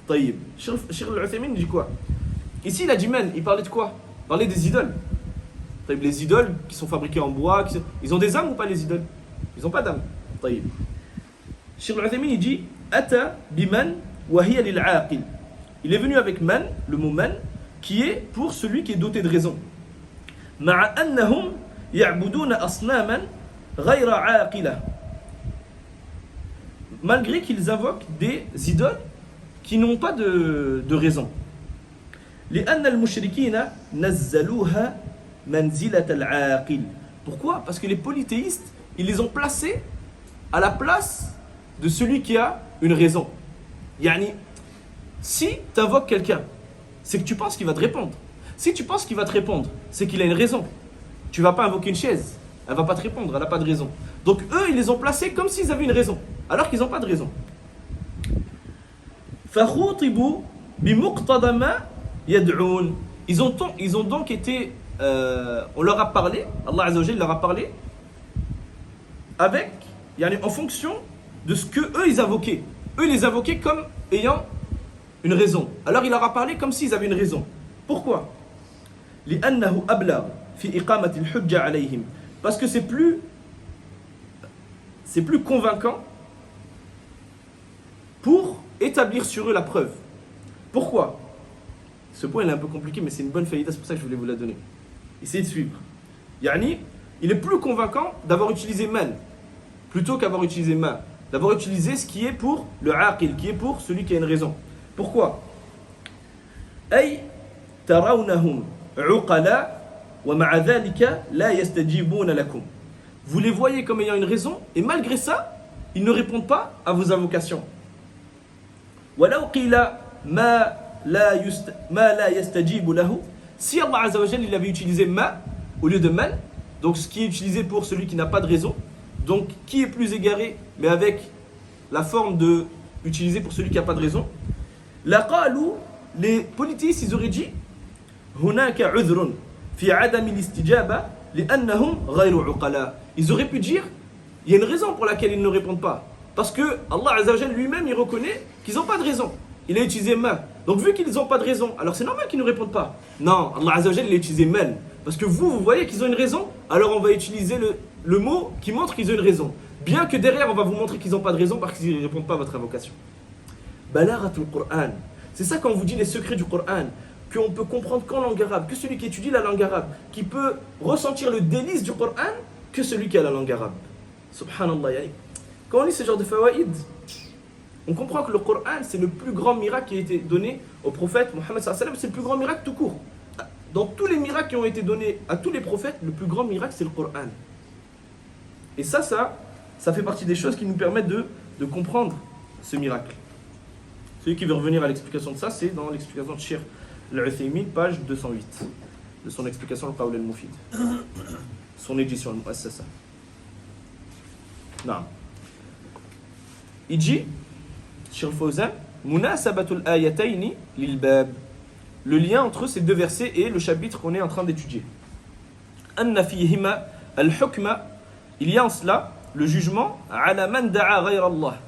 Taïb. Cheikh Al-Uthaymin dit quoi? Ici il a dit man, il parlait de quoi? Il parlait des idoles. Taïb. Les idoles qui sont fabriquées en bois, ils ont des âmes ou pas les idoles? Ils n'ont pas d'âme. Taïb. Cheikh Al-Uthaymin il dit ata biman wa hiya lil aqil. Il est venu avec man, le mot man, qui est pour celui qui est doté de raison. مع أنهم يعبدون أصناما غير عاقلة. Malgré qu'ils invoquent des idoles qui n'ont pas de raison. لأن المشركين نزلوها منزلة العاقل. Pourquoi? Parce que les polythéistes, ils les ont placés à la place de celui qui a une raison. Yani, si tu invoques quelqu'un, c'est que tu penses qu'il va te répondre. Si tu penses qu'il va te répondre, c'est qu'il a une raison. Tu ne vas pas invoquer une chaise, elle ne va pas te répondre, elle n'a pas de raison. Donc eux, ils les ont placés comme s'ils avaient une raison, alors qu'ils n'ont pas de raison. فَخُوطِبُوا بِمُقْتَضَ مَا يَدْعُونَ. Ils ont donc été, on leur a parlé, Allah Azza wa Jalla leur a parlé, avec, en fonction de ce que eux ils invoquaient. Eux ils les invoquaient comme ayant une raison. Alors il leur a parlé comme s'ils avaient une raison. Pourquoi? لأنه أبلغ في إقامة الحجة عليهم. Parce que c'est plus convaincant pour établir sur eux la preuve. Pourquoi? Ce point il est un peu compliqué, mais c'est une bonne faïda, c'est pour ça que je voulais vous la donner. Essayez de suivre. Yani, il est plus convaincant d'avoir utilisé man plutôt qu'avoir utilisé ma. D'avoir utilisé ce qui est pour le aqil, qui est pour celui qui a une raison. Pourquoi? أي ترونهم عقلاء ومع ذلك لا يستجيبون لكم. Vous les voyez comme ayant une raison et malgré ça, ils ne répondent pas à vos invocations. ولو قيل ما لا يستجيب له. Si Allah Azza wa Jalla il avait utilisé ma au lieu de man, donc ce qui est utilisé pour celui qui n'a pas de raison, donc qui est plus égaré mais avec la forme de utilisé pour celui qui n'a pas de raison, لقالوا, les polythéistes ils auraient dit هناك عذر في عدم الاستجابة لأنهم غير عقلاء. Ils auraient pu dire il y a une raison pour laquelle ils ne répondent pas, parce que Allah Azza wa Jalla lui-même il reconnaît qu'ils n'ont pas de raison. Il a utilisé ma. Donc vu qu'ils n'ont pas de raison, alors c'est normal qu'ils ne répondent pas. Non, Allah Azza wa Jalla il a utilisé man. Parce que vous voyez qu'ils ont une raison, alors on va utiliser le mot qui montre qu'ils ont une raison. Bien que derrière on va vous montrer qu'ils n'ont pas de raison parce qu'ils ne répondent pas à votre invocation. Balaghatul Qur'an. C'est ça quand on vous dit les secrets du Coran, qu'on peut comprendre qu'en langue arabe, que celui qui étudie la langue arabe, qui peut ressentir le délice du Coran, que celui qui a la langue arabe. Subhanallah. Quand on lit ce genre de fawaïd, on comprend que le Coran c'est le plus grand miracle qui a été donné au prophète Mohammed sallallahu alayhi wa sallam, c'est le plus grand miracle tout court. dans tous les miracles qui ont été donnés à tous les prophètes, le plus grand miracle, c'est le Coran. Et ça fait partie des choses qui nous permettent de comprendre ce miracle. Celui qui veut revenir à l'explication de ça, c'est dans l'explication de Cheikh Al-Uthaymin, page 208, de son explication, le Qawl al-Mufid. Son édition, le Mu'assasa. Non. Il dit, Cheikh Al-Fawzan, Munasabatul ayatayni lil bab. Le lien entre ces deux versets et le chapitre qu'on est en train d'étudier. Anna fihima al-hukma, il y a en cela le jugement ala man da'a ghayra Allah,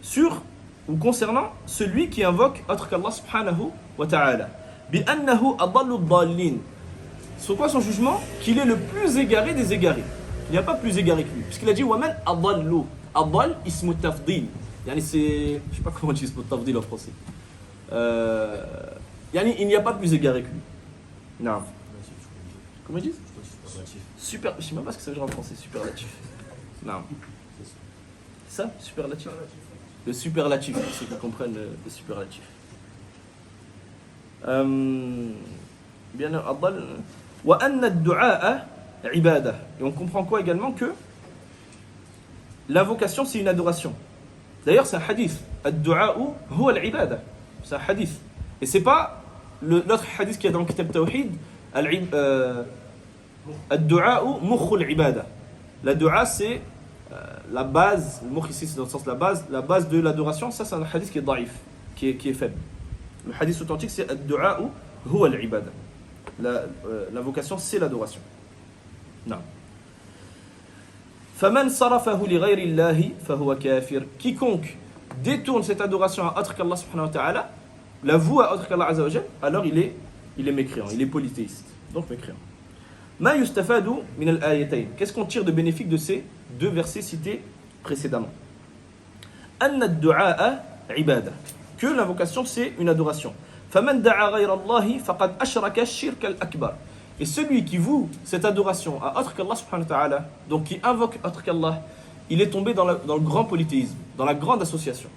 sur ou concernant celui qui invoque autre qu'Allah subhanahu wa ta'ala. Bi annahu adallu ad-dallin. Sur quoi son jugement? Qu'il est le plus égaré des égarés. Il n'y a pas plus égaré que lui. Puisqu'il a dit wa man adallu. Adall ismu tafdil. Yani c'est, je sais pas comment on dit ismu tafdil en français. Yani il n'y a pas plus égaré que lui. Non. Comment ils disent? Super, je sais même pas ce que ça veut dire en français, superlatif. Non. C'est ça, superlatif. Le superlatif, ceux qui comprennent le superlatif. Bien, Adal. Wa anna ad-du'a ibadah. Et on comprend quoi également? Que l'invocation c'est une adoration. D'ailleurs c'est un hadith. Ad-du'a huwa al-ibadah. C'est un hadith. Et c'est pas l'autre hadith qui est dans le Kitab Tawhid. Ad-du'a mukhul ibadah. La du'a c'est la base, le mot ici c'est dans le sens la base de l'adoration. Ça c'est un hadith qui est daif, qui est faible. Le hadith authentique c'est ad-du'a huwa al-ibadah. L'invocation c'est l'adoration. Non. فَمَنْ صَرَفَهُ لِغَيْرِ اللَّهِ فَهُوَ كَافِرٌ. Quiconque détourne cette adoration à autre qu'Allah subhanahu wa ta'ala, la voue à autre qu'Allah azza wa jal, alors il est mécréant, il est polythéiste, donc mécréant. Ma yustafadu min al-ayatayn. Qu'est-ce qu'on tire de bénéfique de ces deux versets cités précédemment? Anna ad-du'a ibada. Que l'invocation c'est une adoration. Faman da'a ghayra Allah faqad ashraka ash-shirk al-akbar. Et celui qui voue cette adoration à autre qu'Allah subhanahu wa ta'ala, donc qui invoque autre qu'Allah, il est tombé dans le grand polythéisme, dans la grande association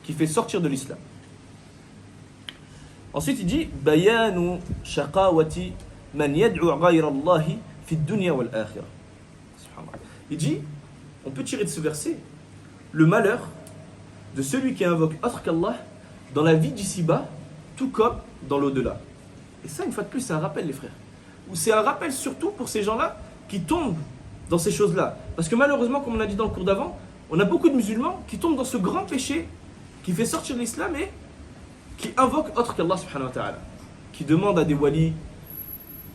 qui fait sortir de l'islam. Ensuite il dit bayanu shaqawati man yad'u ghayra Allah fi ad-dunya wal akhirah. Subhanallah. Il dit, on peut tirer de ce verset le malheur de celui qui invoque autre qu'Allah dans la vie d'ici-bas, tout comme dans l'au-delà. Et ça, une fois de plus, c'est un rappel, les frères. Ou c'est un rappel surtout pour ces gens-là qui tombent dans ces choses-là. Parce que malheureusement, comme on a dit dans le cours d'avant, on a beaucoup de musulmans qui tombent dans ce grand péché qui fait sortir l'islam et qui invoquent autre qu'Allah subhanahu wa ta'ala, qui demandent à des walis.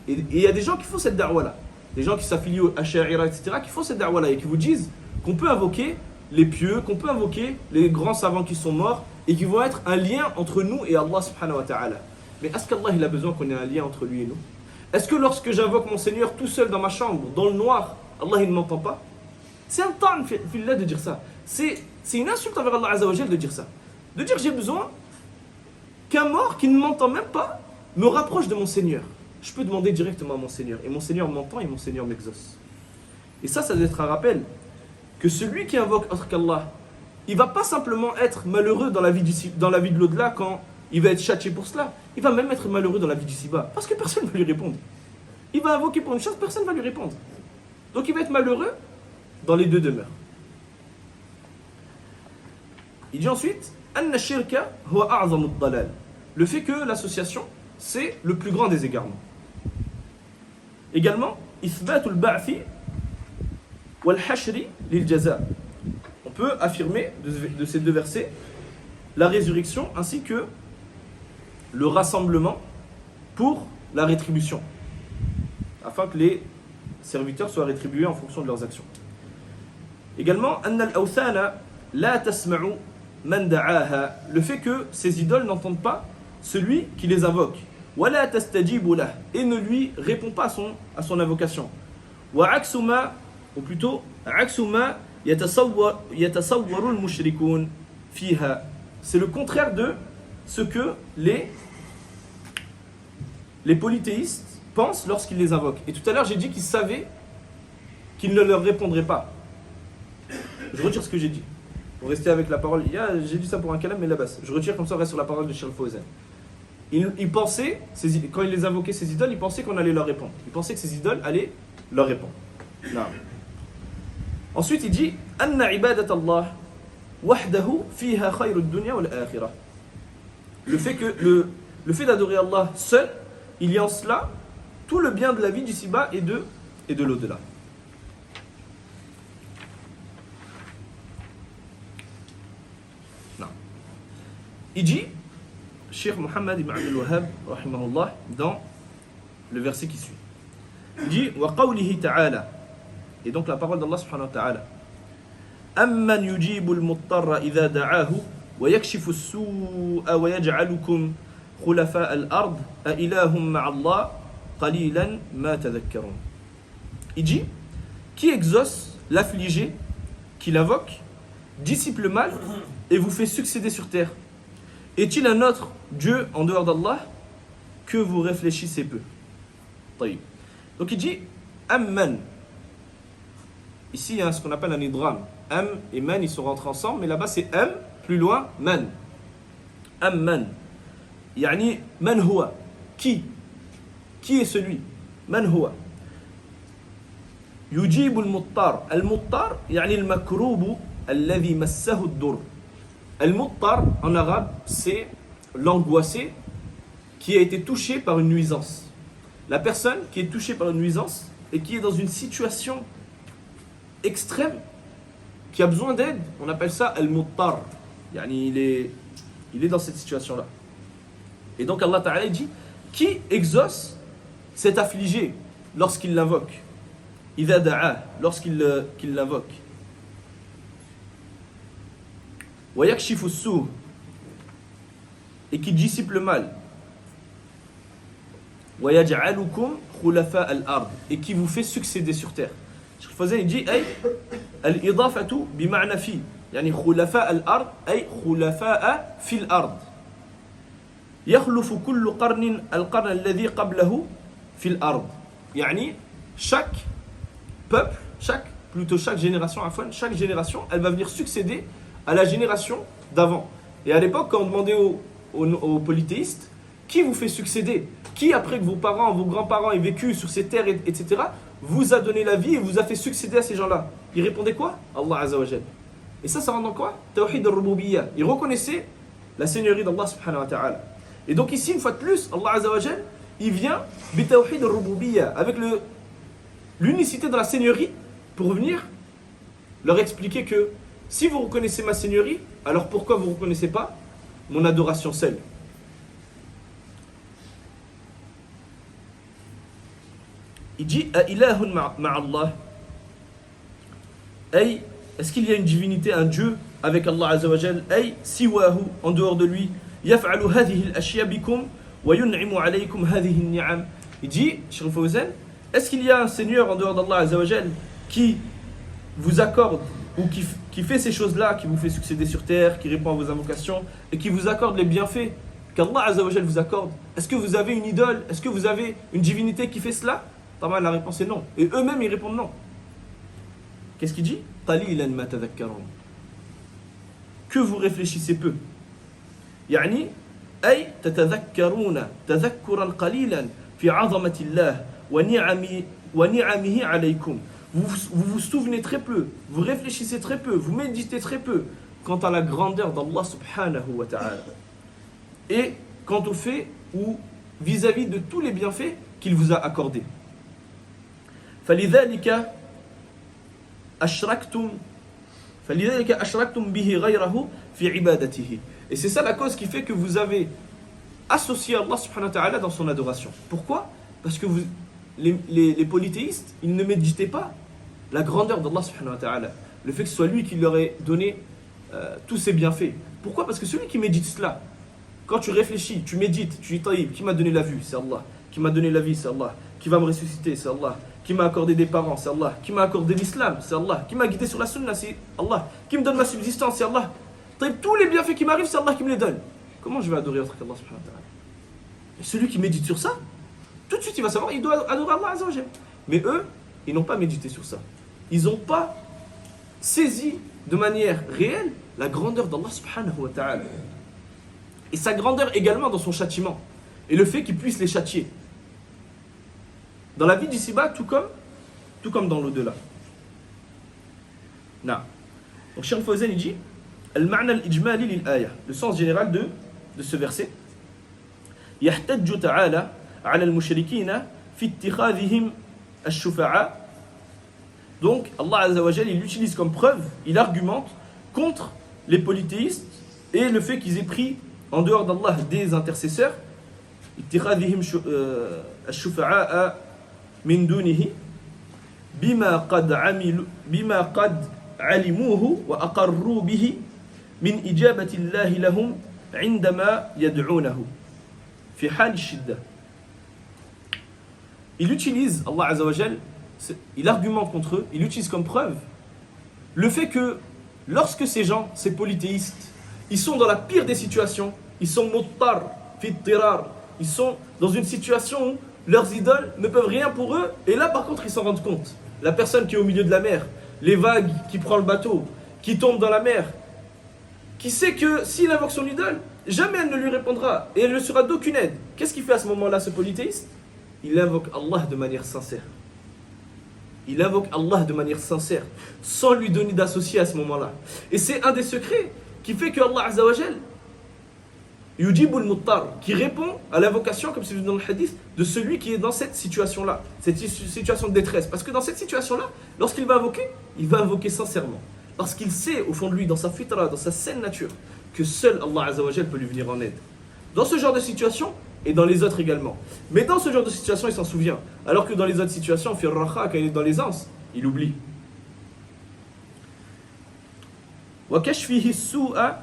Et il y a des gens qui font cette da'wa-là, des gens qui s'affilient au Ash'arira, etc., qui font cette da'wa-là et qui vous disent qu'on peut invoquer les pieux, qu'on peut invoquer les grands savants qui sont morts et qui vont être un lien entre nous et Allah subhanahu wa ta'ala. Mais est-ce qu'Allah il a besoin qu'on ait un lien entre lui et nous? Est-ce que lorsque j'invoque mon Seigneur tout seul dans ma chambre, dans le noir, Allah il ne m'entend pas? C'est un temps fillah de dire ça. C'est une insulte envers Allah azza wa jal de dire ça. De dire j'ai besoin qu'un mort qui ne m'entend même pas me rapproche de mon Seigneur. Je peux demander directement à mon Seigneur. Et mon Seigneur m'entend et mon Seigneur m'exauce. Et ça doit être un rappel que celui qui invoque autre qu'Allah, il ne va pas simplement être malheureux dans la vie de l'au-delà quand il va être châtié pour cela. Il va même être malheureux dans la vie d'ici-bas. Parce que personne ne va lui répondre. Il va invoquer pour une chose, personne ne va lui répondre. Donc il va être malheureux dans les deux demeures. Il dit ensuite Anna shirka huwa a'zamu ad-dalal. Le fait que l'association, c'est le plus grand des égarements. Également, ithbatul ba'thi wal hashri lil jaza. On peut affirmer de ces deux versets la résurrection ainsi que le rassemblement pour la rétribution, afin que les serviteurs soient rétribués en fonction de leurs actions. Également, anna al-awthana la tasma'u man da'aha. Le fait que ces idoles n'entendent pas celui qui les invoque. Wala tastajibu lah, et ne lui répond pas à son invocation. Wa aksuma, ou plutôt aksuma yatasawwaru al-mushrikun fiha. C'est le contraire de ce que les polythéistes pensent lorsqu'ils les invoquent. Et tout à l'heure, j'ai dit qu'ils savaient qu'ils ne leur répondraient pas. Je retire ce que j'ai dit. Pour rester avec la parole, j'ai dit ça pour un kalam, mais là-bas. Je retire comme ça, on reste sur la parole de Cheikh Al-Fawzan. ils pensaient, quand ils les invoquaient, ces idoles, ils pensaient qu'on allait leur répondre. Ils pensaient que ces idoles allaient leur répondre. Non. Ensuite, il dit Anna ibadat Allah wahdahu fiha khayru dunya wal akhirah. Le fait d'adorer Allah seul, il y a en cela tout le bien de la vie d'ici-bas et de l'au-delà. Non. Il dit Cheikh Mohammed ibn Abdul Wahhab rahimahullah dans le verset qui suit. Il dit wa qawlihi ta'ala, et donc la parole d'Allah subhanahu wa ta'ala, amman yujibu al-muttarra idha da'ahu wa yakshifu as-su'a wa yaj'alukum khulafa al-ard a ilahum ma'a Allah qalilan ma tadhakkarun. Il dit qui exauce l'affligé, qui l'invoque, dissipe le mal et vous fait succéder sur terre. Est-il un autre Dieu en dehors d'Allah que vous réfléchissez peu? Donc il dit Amman. Ici il y a ce qu'on appelle un idgham. Am et man ils sont rentrés ensemble, mais là-bas c'est am, plus loin man. Amman. Yani man huwa. Qui est celui? Man huwa. Yujibu al-muttar. Al-muttar yani al-makrubu alladhi massahu ad-dur. Al-muttar en arabe c'est l'angoissé qui a été touché par une nuisance. La personne qui est touchée par une nuisance et qui est dans une situation extrême, qui a besoin d'aide, on appelle ça al-muttar. Yani il est dans cette situation-là. Et donc Allah Ta'ala dit qui exauce cet affligé lorsqu'il l'invoque? Idha da'a, lorsqu'il l'invoque. Wa yakshifu as-su', et qui dissipe le mal. Wa yaj'alukum khulafa al-ard, et qui vous fait succéder sur terre. Cheikh Fawzan il dit ay al-idafatu bima'na fi, yani khulafa al-ard ay khulafa fi al-ard. Yakhlufu kullu qarnin al-qarn alladhi qablahu fi al-ard. Yani chaque peuple, chaque génération, chaque génération, elle va venir succéder à la génération d'avant. Et à l'époque, quand on demandait aux polythéistes, qui vous fait succéder? Qui, après que vos parents, vos grands-parents aient vécu sur ces terres, etc., vous a donné la vie et vous a fait succéder à ces gens-là? Ils répondaient quoi? Allah Azza wa Jal. Et ça rentre dans quoi? Tawhid al-Rububiyyah. Ils reconnaissaient la seigneurie d'Allah subhanahu wa ta'ala. Et donc ici, une fois de plus, Allah Azza wa Jal, il vient bi Tawhid al-Rububiyyah, avec l'unicité de la seigneurie, pour venir leur expliquer que si vous reconnaissez ma seigneurie, alors pourquoi vous ne reconnaissez pas mon adoration seule? Il dit a ilahun ma'allah, ay, est-ce qu'il y a une divinité, un Dieu avec Allah Azza wa Jal, ay siwahu, en dehors de lui, yaf'alu hadhihi al-ashya bikum wa yun'imu alaykum hadhihi an-ni'am. Il dit Cheikh Fawzan, est-ce qu'il y a un Seigneur en dehors d'Allah Azza wa Jal qui vous accorde ou qui fait ces choses-là, qui vous fait succéder sur terre, qui répond à vos invocations et qui vous accorde les bienfaits qu'Allah Azza wa Jal vous accorde? Est-ce que vous avez une idole? Est-ce que vous avez une divinité qui fait cela? La réponse est non. Et eux-mêmes ils répondent non. Qu'est-ce qu'il dit? Qalilan ma tadhakkarun. Que vous réfléchissez peu. Yani ay tatadhakkaruna tadhakkuran qalilan fi 'azamati Allah wa ni'amihi alaykum. Vous vous souvenez très peu, vous réfléchissez très peu, vous méditez très peu quant à la grandeur d'Allah subhanahu wa ta'ala. Et quant au fait ou vis-à-vis de tous les bienfaits qu'il vous a accordés. فلذلك أشركتم به غيره في عبادته. Et c'est ça la cause qui fait que vous avez associé Allah subhanahu wa ta'ala dans son adoration. Pourquoi? Parce que les polythéistes, ils ne méditaient pas la grandeur d'Allah subhanahu wa ta'ala. Le fait que ce soit lui qui leur ait donné tous ses bienfaits. Pourquoi? Parce que celui qui médite cela, quand tu réfléchis, tu médites, tu dis taïb, qui m'a donné la vue? C'est Allah. Qui m'a donné la vie? C'est Allah. Qui va me ressusciter? C'est Allah. Qui m'a accordé des parents? C'est Allah. Qui m'a accordé l'islam? C'est Allah. Qui m'a guidé sur la sunna? C'est Allah. Qui me donne ma subsistance? C'est Allah. Tous les bienfaits qui m'arrivent, c'est Allah qui me les donne. Comment je vais adorer autre qu'Allah subhanahu wa ta'ala? Et celui qui médite sur ça, tout de suite il va savoir, il doit adorer Allah Azza wa Jal. Mais eux, ils n'ont pas médité sur ça. Ils n'ont pas saisi de manière réelle la grandeur d'Allah subhanahu wa ta'ala. Et sa grandeur également dans son châtiment. et le fait qu'il puisse les châtier. Dans la vie d'ici-bas, tout comme dans l'au-delà. Non. Donc Cheikh Al-Fawzan il dit Al-ma'na al-ijmali lil-aya, le sens général de ce verset. يحتج تعالى على المشركين في اتخاذهم الشفعاء. Donc Allah Azza wa Jalla il l'utilise comme preuve, il argumente contre les polythéistes et le fait qu'ils aient pris en dehors d'Allah des intercesseurs. اتخاذهم الشفعاء من دونه بما قد علموه وأقروا به من إجابة الله لهم عندما يدعونه في حال الشدة. Il utilise, Allah Azza wa Jal, il argumente contre eux, il utilise comme preuve le fait que lorsque ces gens, ces polythéistes, ils sont dans la pire des situations, ils sont muttar, fit tirar, ils sont dans une situation où leurs idoles ne peuvent rien pour eux, et là par contre ils s'en rendent compte. La personne qui est au milieu de la mer, les vagues qui prend le bateau, qui tombe dans la mer, qui sait que s'il invoque son idole, jamais elle ne lui répondra et elle ne sera d'aucune aide. Qu'est-ce qu'il fait à ce moment-là, ce polythéiste? Il invoque Allah de manière sincère. Il invoque Allah de manière sincère, sans lui donner d'associé à ce moment-là. Et c'est un des secrets qui fait que Allah Azza wa Jal, Yujibul Muttar, qui répond à l'invocation, comme c'est dit dans le hadith, de celui qui est dans cette situation-là, cette situation de détresse. Parce que dans cette situation-là, lorsqu'il va invoquer sincèrement. Parce qu'il sait au fond de lui, dans sa fitra, dans sa saine nature, que seul Allah Azza wa Jal peut lui venir en aide. Dans ce genre de situation, et dans les autres également. Mais dans ce genre de situation, il s'en souvient. Alors que dans les autres situations, Fir Racha, quand il est dans l'aisance, il oublie. Wa kashfihi su'a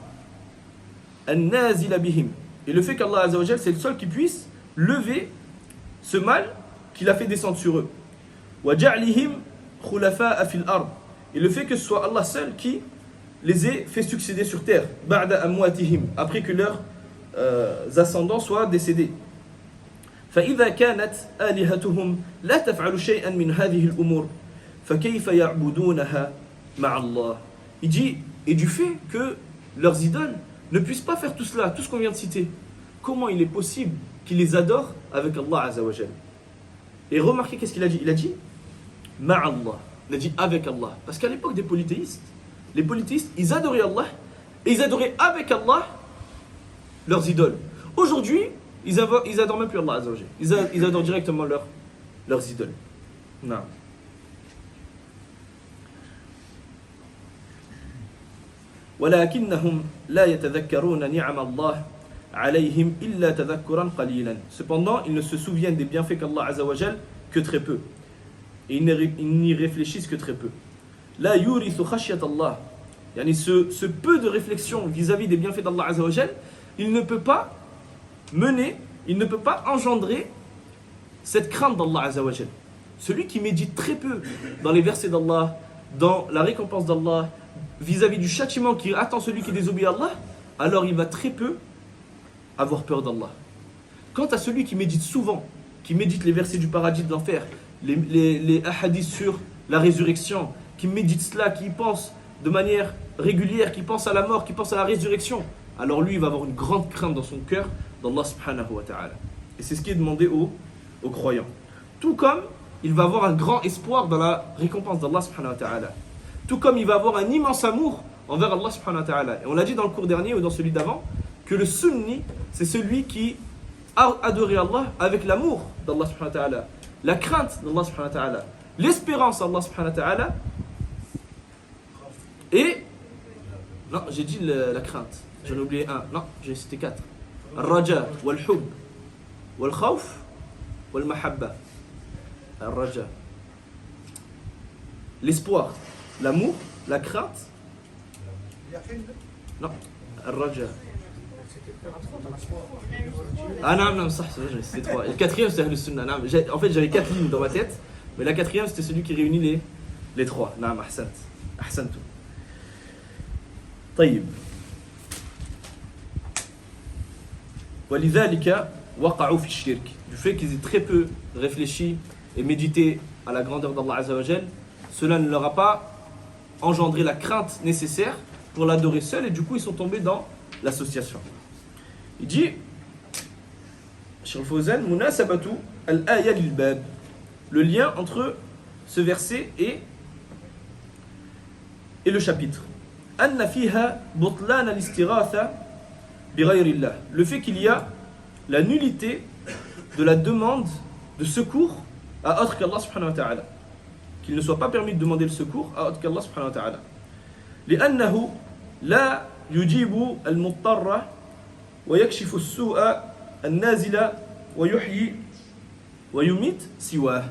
an-nazila bihim. Et le fait qu'Allah Azza wa Jal, c'est le seul qui puisse lever ce mal qu'il a fait descendre sur eux. Wa ja'lihim khulafa'a fil ard. Et le fait que ce soit Allah seul qui les ait fait succéder sur terre, ba'da amwatihim, après que leurs ascendants soient décédés. فإذا كانت آلهتهم لا تفعل شيئا من هذه الأمور فكيف يعبدونها مع الله. Il dit, et du fait que leurs idoles ne puissent pas faire tout cela, tout ce qu'on vient de citer, comment il est possible qu'ils les adorent avec Allah Azza wa Jal? Et remarquez qu'est-ce qu'il a dit? Il a dit ma'allah. Il a dit avec Allah. Parce qu'à l'époque des polythéistes, les polythéistes, ils adoraient Allah et ils adoraient avec Allah leurs idoles. Aujourd'hui, ils adorent même plus Allah Azza wa Jal. Ils adorent directement leurs idoles. Non. ولكنهم لا يتذكرون نعم الله عليهم إلا تذكرا قليلا. Cependant, ils ne se souviennent des bienfaits qu'Allah Azza wa Jal que très peu. Et ils n'y réfléchissent que très peu. لا يورث خشية الله. Yani ce peu de réflexion vis-à-vis des bienfaits d'Allah Azza wa Jal, il ne peut pas engendrer cette crainte d'Allah Azza wa Jal. Celui qui médite très peu dans les versets d'Allah, dans la récompense d'Allah, vis-à-vis du châtiment qui attend celui qui désobéit à Allah, alors il va très peu avoir peur d'Allah. Quant à celui qui médite souvent, qui médite les versets du paradis de l'enfer, les hadiths sur la résurrection, qui médite cela, qui pense de manière régulière, qui pense à la mort, qui pense à la résurrection, alors lui il va avoir une grande crainte dans son cœur d'Allah subhanahu wa ta'ala. Et c'est ce qui est demandé aux croyants. Tout comme il va avoir un grand espoir dans la récompense d'Allah subhanahu wa ta'ala. Tout comme il va avoir un immense amour envers Allah subhanahu wa ta'ala. Et on l'a dit dans le cours dernier ou dans celui d'avant, que le sunni, c'est celui qui a adoré Allah avec l'amour d'Allah subhanahu wa ta'ala, la crainte d'Allah subhanahu wa ta'ala, l'espérance d'Allah subhanahu wa ta'ala, et... Non, j'ai dit la crainte. J'en ai oublié un. Non, j'ai cité 4. Al-raja, wal-hub, wal-khawf, wal-mahabba. Al-raja. L'espoir, l'amour, la crainte. Non, Al-raja. Ah non, ça, c'était 3. Et le quatrième, c'était Ahl-Sunnah. En fait, j'avais 4 lignes dans ma tête, mais la quatrième, c'était celui qui réunit les 3. Naam, ahsantu. طيب. ولذلك وقعوا في الشرك. Du fait qu'ils aient très peu réfléchi et médité à la grandeur d'Allah Azza wa Jal, cela ne leur a pas engendré la crainte nécessaire pour l'adorer seul, et du coup ils sont tombés dans l'association. Il dit, Cheikh Al-Fawzan, munasabatu al-aya lil-bab. Le lien entre ce verset et le chapitre. Anna fiha butlan al-istighatha bi ghayrillah. Le fait qu'il y a la nullité de la demande de secours à autre qu'Allah subhanahu wa ta'ala. Qu'il ne soit pas permis de demander le secours à autre qu'Allah subhanahu wa ta'ala. لأنه لا يجيب المضطر ويكشف السوء النازل ويحيي ويميت سواه.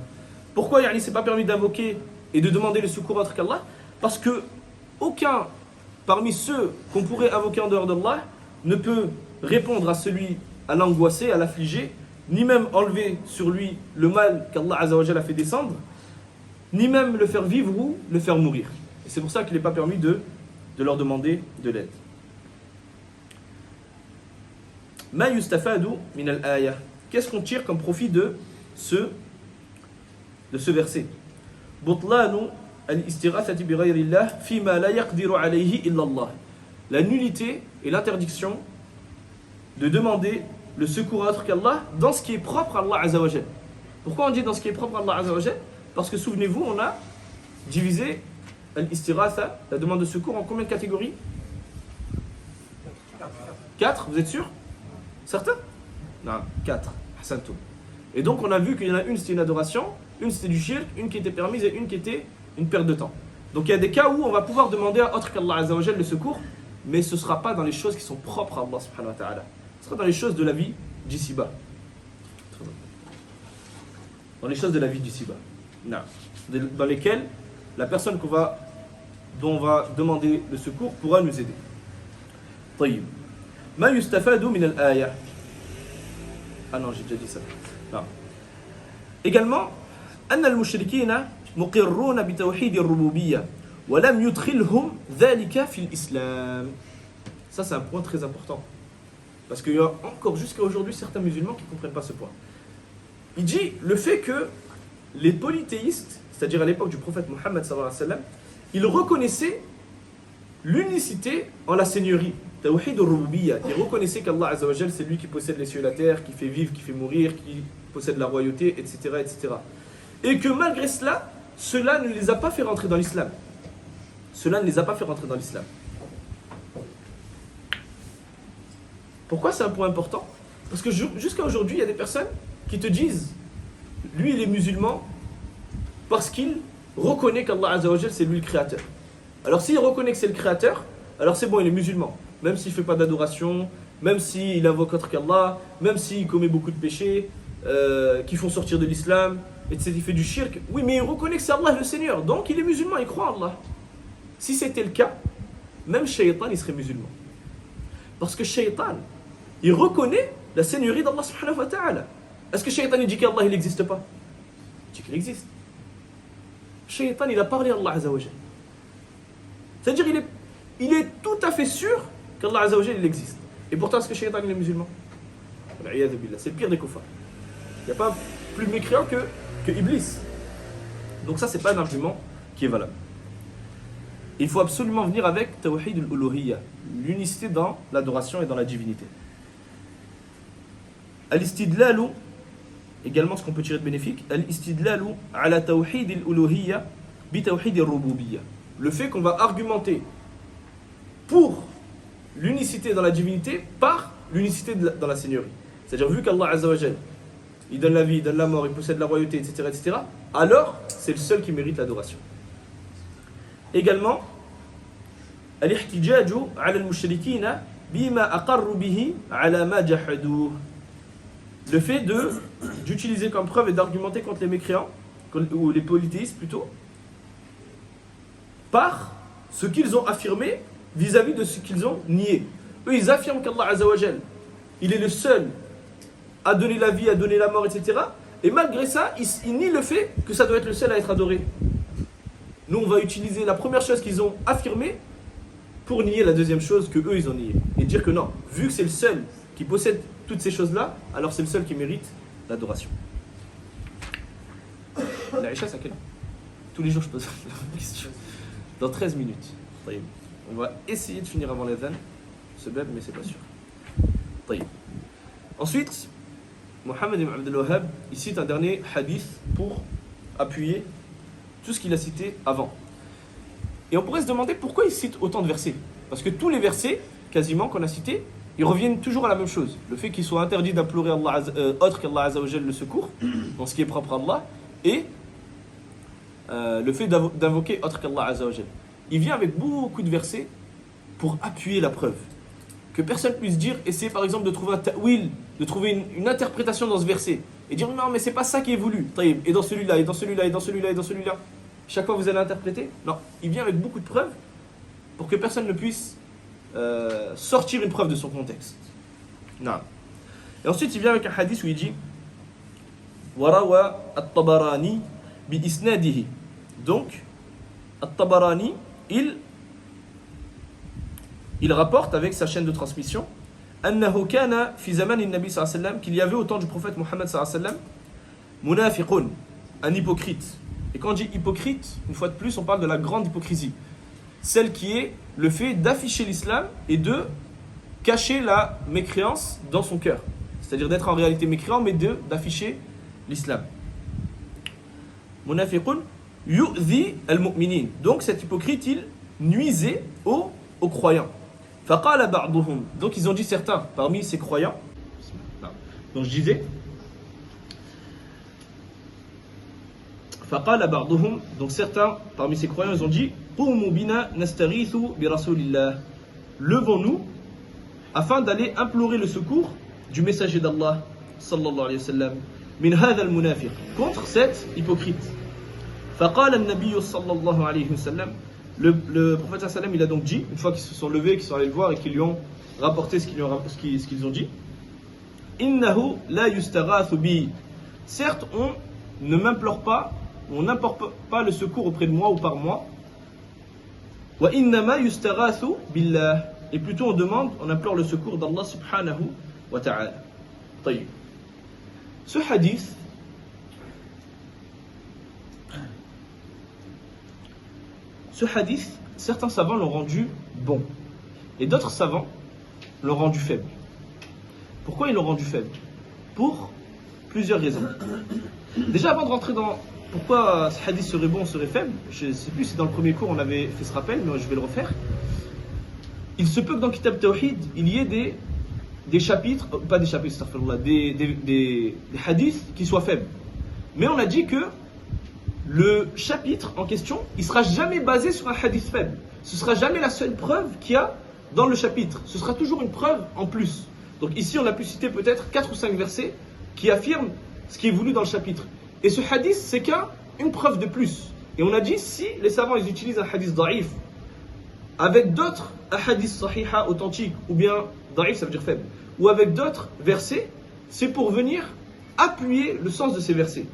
Pourquoi yani, c'est pas permis d'invoquer et de demander le secours à autre qu'Allah? Parce que aucun parmi ceux qu'on pourrait invoquer en dehors d'Allah ne peut répondre à celui, à l'angoissé, à l'affligé, ni même enlever sur lui le mal qu'Allah Azza wa Jalla a fait descendre, ni même le faire vivre ou le faire mourir. Et c'est pour ça qu'il n'est pas permis de leur demander de l'aide. Ma yustafadu min al-aya. Qu'est-ce qu'on tire comme profit de ce verset? Butlanu al-istighathati bi ghayrillah fima la yaqdiru alayhi illa Allah. La nullité et l'interdiction de demander le secours à autre qu'Allah dans ce qui est propre à Allah Azza wa Jalla. Pourquoi on dit dans ce qui est propre à Allah Azza wa Jalla? Parce que souvenez-vous, on a divisé al-istighatha, la demande de secours, en combien de catégories? 4, vous êtes sûr? Certains? Non, 4. Ahsantum. Et donc on a vu qu'il y en a une c'était une adoration, une c'était du shirk, une qui était permise et une qui était une perte de temps. Donc il y a des cas où on va pouvoir demander à autre qu'Allah Azza wa Jalla le secours, mais ce ne sera pas dans les choses qui sont propres à Allah subhanahu wa ta'ala. Ce sera dans les choses de la vie d'ici-bas. Dans les choses de la vie d'ici-bas. Non. Dans lesquelles la personne dont on va demander le secours pourra nous aider. طيب. ما يستفاد من الآية. Ah non, j'ai déjà dit ça. Non. Également, أن المشركين مقرون بتوحيد الربوبية ولم يدخلهم ذلك في الإسلام. Ça c'est un point très important. Parce qu'il y a encore jusqu'à aujourd'hui certains musulmans qui ne comprennent pas ce point. Il dit le fait que les polythéistes, c'est-à-dire à l'époque du prophète Mohammed sallallahu alayhi wa sallam, ils reconnaissaient l'unicité en la seigneurie. Tawhid al-Rububiyya. Ils reconnaissaient qu'Allah Azza wa Jal, c'est lui qui possède les cieux et la terre, qui fait vivre, qui fait mourir, qui possède la royauté, etc., etc. Et que malgré cela, cela ne les a pas fait rentrer dans l'islam. Cela ne les a pas fait rentrer dans l'islam. Pourquoi c'est un point important? Parce que jusqu'à aujourd'hui, il y a des personnes qui te disent, lui il est musulman parce qu'il reconnaît qu'Allah Azza wa Jal, c'est lui le créateur. Alors s'il reconnaît que c'est le créateur, alors c'est bon, il est musulman. Même s'il ne fait pas d'adoration, même s'il invoque autre qu'Allah, même s'il commet beaucoup de péchés qui font sortir de l'islam, etc. Il fait du shirk. Oui, mais il reconnaît que c'est Allah le Seigneur. Donc il est musulman, il croit en Allah. Si c'était le cas, même Shaytan, il serait musulman. Parce que Shaytan, il reconnaît la seigneurie d'Allah subhanahu wa ta'ala. Est-ce que Shaytan il dit qu'Allah il n'existe pas? Il dit qu'il existe. Shaytan il a parlé à Allah Azza wa Jal. C'est-à-dire il est tout à fait sûr qu'Allah Azza wa Jal il existe. Et pourtant est-ce que Shaytan il est musulman? C'est le pire des kuffars. Il n'y a pas plus mécréant que Iblis. Donc ça c'est pas un argument qui est valable. Il faut absolument venir avec Tawhid al-Uluhiyya, l'unicité dans l'adoration et dans la divinité. Al-istidlalu, également ce qu'on peut tirer de bénéfique, al-istidlalu ala tawhid al-uluhiyya bi tawhid al-rububiyya. Le fait qu'on va argumenter pour l'unicité dans la divinité par l'unicité dans la seigneurie. C'est-à-dire vu qu'Allah Azza wa Jal, il donne la vie, il donne la mort, il possède la royauté, etc., etc., alors c'est le seul qui mérite l'adoration. Également, al-ihtijaju ala al-mushrikina bima aqarru bihi ala ma jahaduh. Le fait d'utiliser comme preuve et d'argumenter contre les mécréants, ou les polythéistes plutôt, par ce qu'ils ont affirmé vis-à-vis de ce qu'ils ont nié. Eux, ils affirment qu'Allah Azza wa Jal, il est le seul à donner la vie, à donner la mort, etc. Et malgré ça, ils nient le fait que ça doit être le seul à être adoré. Nous, on va utiliser la première chose qu'ils ont affirmée pour nier la deuxième chose que eux, ils ont nié. Et dire que non, vu que c'est le seul qui possède toutes ces choses-là, alors c'est le seul qui mérite l'adoration. La Isha, c'est à quelle heure? Tous les jours, je pose la question. Dans 13 minutes. On va essayer de finir avant l'adhan. Ce bab, mais c'est pas sûr. Ensuite, Mohammed ibn Abdel Wahhab, il cite un dernier hadith pour appuyer tout ce qu'il a cité avant. Et on pourrait se demander pourquoi il cite autant de versets. Parce que tous les versets, quasiment, qu'on a cités, ils reviennent toujours à la même chose. Le fait qu'il soit interdit d'implorer autre qu'Allah Azza wa Jal le secours, dans ce qui est propre à Allah, et le fait d'invoquer autre qu'Allah Azza wa Jal. Il vient avec beaucoup de versets pour appuyer la preuve. Que personne puisse dire, essayer par exemple de trouver un ta'wil, de trouver une interprétation dans ce verset, et dire non mais c'est pas ça qui est voulu. Et dans celui-là, et dans celui-là, et dans celui-là, et dans celui-là. Chaque fois vous allez interpréter. Non, il vient avec beaucoup de preuves pour que personne ne puisse sortir une preuve de son contexte. Non. Et ensuite il vient avec un hadith où il dit Warawa at-Tabarani bi isnadihi. Donc, at-Tabarani, il rapporte avec sa chaîne de transmission أنه كان في زمان النبي صلى الله عليه وسلم qu'il y avait au temps du prophète Mohammed صلى الله عليه وسلم munafiqun, un hypocrite. Et quand on dit hypocrite, une fois de plus, on parle de la grande hypocrisie. Celle qui est le fait d'afficher l'islam et de cacher la mécréance dans son cœur. C'est-à-dire d'être en réalité mécréant, mais d'afficher l'islam. Munafiqun yu'zi al-mu'minin. Donc cet hypocrite, il nuisait aux croyants. Faqala ba'duhum. Donc ils ont dit certains parmi ces croyants. Donc je disais Faqala ba'duhum. Donc certains parmi ces croyants ils ont dit Qumu bina nastaghithu bi rasulillah. Levons-nous afin d'aller implorer le secours du messager d'Allah sallallahu alayhi wa sallam min hadha al-munafiq, contre cet hypocrite. Faqala an-nabiy sallallahu alayhi wa sallam. Le prophète sallam il a donc dit, une fois qu'ils se sont levés, qu'ils sont allés le voir et qu'ils lui ont rapporté ce qu'ils ont dit, Innahu la yustaghathu bi. Certes, on ne m'implore pas, on n'importe pas le secours auprès de moi ou par moi. Wa innama yustaghathu billah. Et plutôt on demande, on implore le secours d'Allah subhanahu wa ta'ala. Tayyib. Ce hadith, certains savants l'ont rendu bon. Et d'autres savants l'ont rendu faible. Pourquoi ils l'ont rendu faible? Pour plusieurs raisons. Déjà, avant de rentrer dans pourquoi ce hadith serait bon ou serait faible, je ne sais plus si dans le premier cours on avait fait ce rappel, mais je vais le refaire. Il se peut que dans Kitab Tawhid, il y ait des chapitres, pas des chapitres, des hadiths qui soient faibles. Mais on a dit que le chapitre en question, il ne sera jamais basé sur un hadith faible. Ce ne sera jamais la seule preuve qu'il y a dans le chapitre. Ce sera toujours une preuve en plus. Donc ici, on a pu citer peut-être 4 ou 5 versets qui affirment ce qui est voulu dans le chapitre. Et ce hadith, c'est qu'une preuve de plus. Et on a dit, si les savants ils utilisent un hadith da'if avec d'autres hadiths sahiha authentiques, ou bien da'if ça veut dire faible, ou avec d'autres versets, c'est pour venir appuyer le sens de ces versets.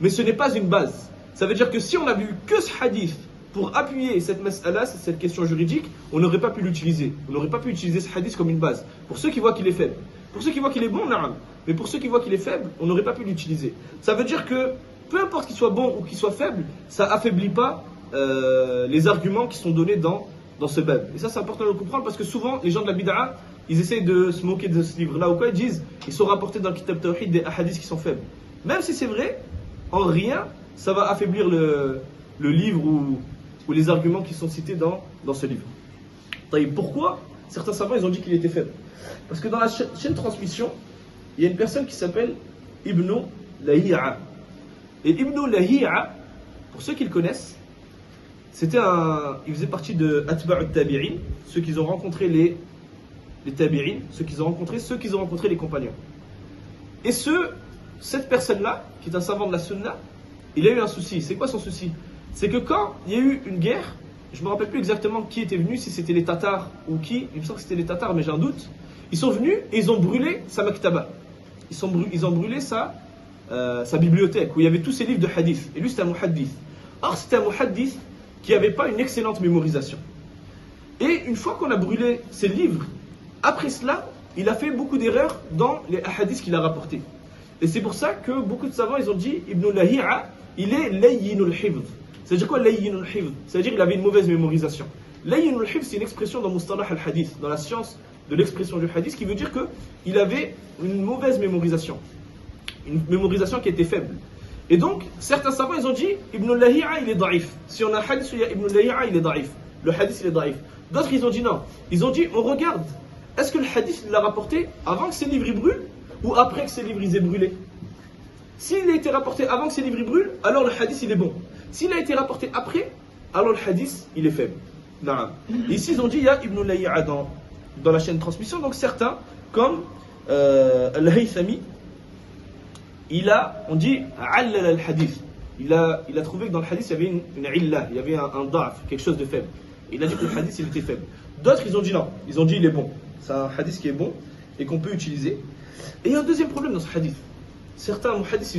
Mais ce n'est pas une base. Ça veut dire que si on a vu que ce hadith pour appuyer cette mas'ala, cette question juridique, on n'aurait pas pu l'utiliser. On n'aurait pas pu utiliser ce hadith comme une base. Pour ceux qui voient qu'il est faible. Pour ceux qui voient qu'il est bon, na'am. Mais pour ceux qui voient qu'il est faible, on n'aurait pas pu l'utiliser. Ça veut dire que peu importe qu'il soit bon ou qu'il soit faible, ça affaiblit pas les arguments qui sont donnés dans ce bab. Et ça c'est important de le comprendre parce que souvent les gens de la bid'a, ils essayent de se moquer de ce livre-là ou quoi, ils disent, ils sont rapportés dans le Kitab Tawhid des hadiths qui sont faibles. Même si c'est vrai, en rien, ça va affaiblir le livre ou les arguments qui sont cités dans ce livre. Pourquoi certains savants ils ont dit qu'il était faible? Parce que dans la chaîne de transmission, il y a une personne qui s'appelle Ibn Lahi'a. Et Ibn Lahi'a, pour ceux qui le connaissent, il faisait partie de Atba'ut Tabi'in, ceux qui ont rencontré les Tabi'in, ceux qui ont rencontré les compagnons. Et cette personne-là, qui est un savant de la Sunna, il a eu un souci. C'est quoi son souci? C'est que quand il y a eu une guerre, je ne me rappelle plus exactement qui était venu, si c'était les Tatars ou qui, il me semble que c'était les Tatars, mais j'ai un doute. Ils sont venus et ils ont brûlé sa maktaba. Ils ont brûlé sa bibliothèque où il y avait tous ces livres de hadith. Et lui c'était un muhaddith. Or c'était un muhaddith qui n'avait pas une excellente mémorisation. Et une fois qu'on a brûlé ces livres, après cela, il a fait beaucoup d'erreurs dans les hadiths qu'il a rapportés. Et c'est pour ça que beaucoup de savants ils ont dit Ibn Lahi'a, il est layyinul hifz. C'est-à-dire quoi layyinul hifz? C'est-à-dire qu'il avait une mauvaise mémorisation. Layyinul hifz c'est une expression dans Mustalah al-Hadith, dans la science de l'expression du hadith, qui veut dire qu'il avait une mauvaise mémorisation. une mémorisation qui était faible. Et donc, certains savants, ils ont dit, Ibn Lahi'a, il est daif. Si on a un hadith où il y a Ibn Lahi'a, il est daif. Le hadith, il est daif. D'autres, ils ont dit non. Ils ont dit, on regarde, est-ce que le hadith, il l'a rapporté avant que ses livres y brûlent ou après que ses livres ils aient brûlé? S'il a été rapporté avant que ses livres y brûlent, alors le hadith, il est bon. S'il a été rapporté après, alors le hadith, il est faible. Et ici, ils ont dit, il y a Ibn Lahi'a dans la chaîne de transmission. Donc certains, comme Al-Haythami, on dit, allal al-hadith. Il a trouvé que dans le hadith, il y avait une illa, il y avait un da'f, quelque chose de faible. Il a dit que le hadith, il était faible. D'autres, ils ont dit non. Ils ont dit, il est bon. C'est un hadith qui est bon et qu'on peut utiliser. Et il y a un deuxième problème dans ce hadith. Certains hadiths,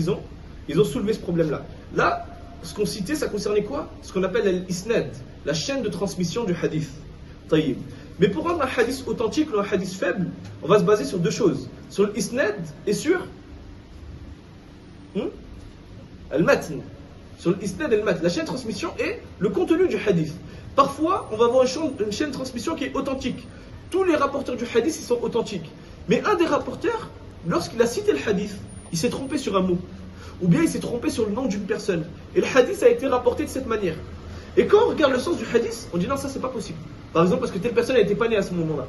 ils ont soulevé ce problème-là. Là, ce qu'on citait, ça concernait quoi? Ce qu'on appelle l'isnad, la chaîne de transmission du hadith. Taïb. Mais pour rendre un hadith authentique ou un hadith faible, on va se baser sur deux choses. Sur l'isnad et sur al-matn. Sur l'isnad et al-matn. La chaîne de transmission et le contenu du hadith. Parfois, on va avoir une chaîne de transmission qui est authentique. Tous les rapporteurs du hadith, ils sont authentiques. Mais un des rapporteurs, lorsqu'il a cité le hadith, il s'est trompé sur un mot. Ou bien il s'est trompé sur le nom d'une personne. Et le hadith a été rapporté de cette manière. Et quand on regarde le sens du hadith, on dit non, ça c'est pas possible. Par exemple, parce que telle personne n'était pas née à ce moment-là.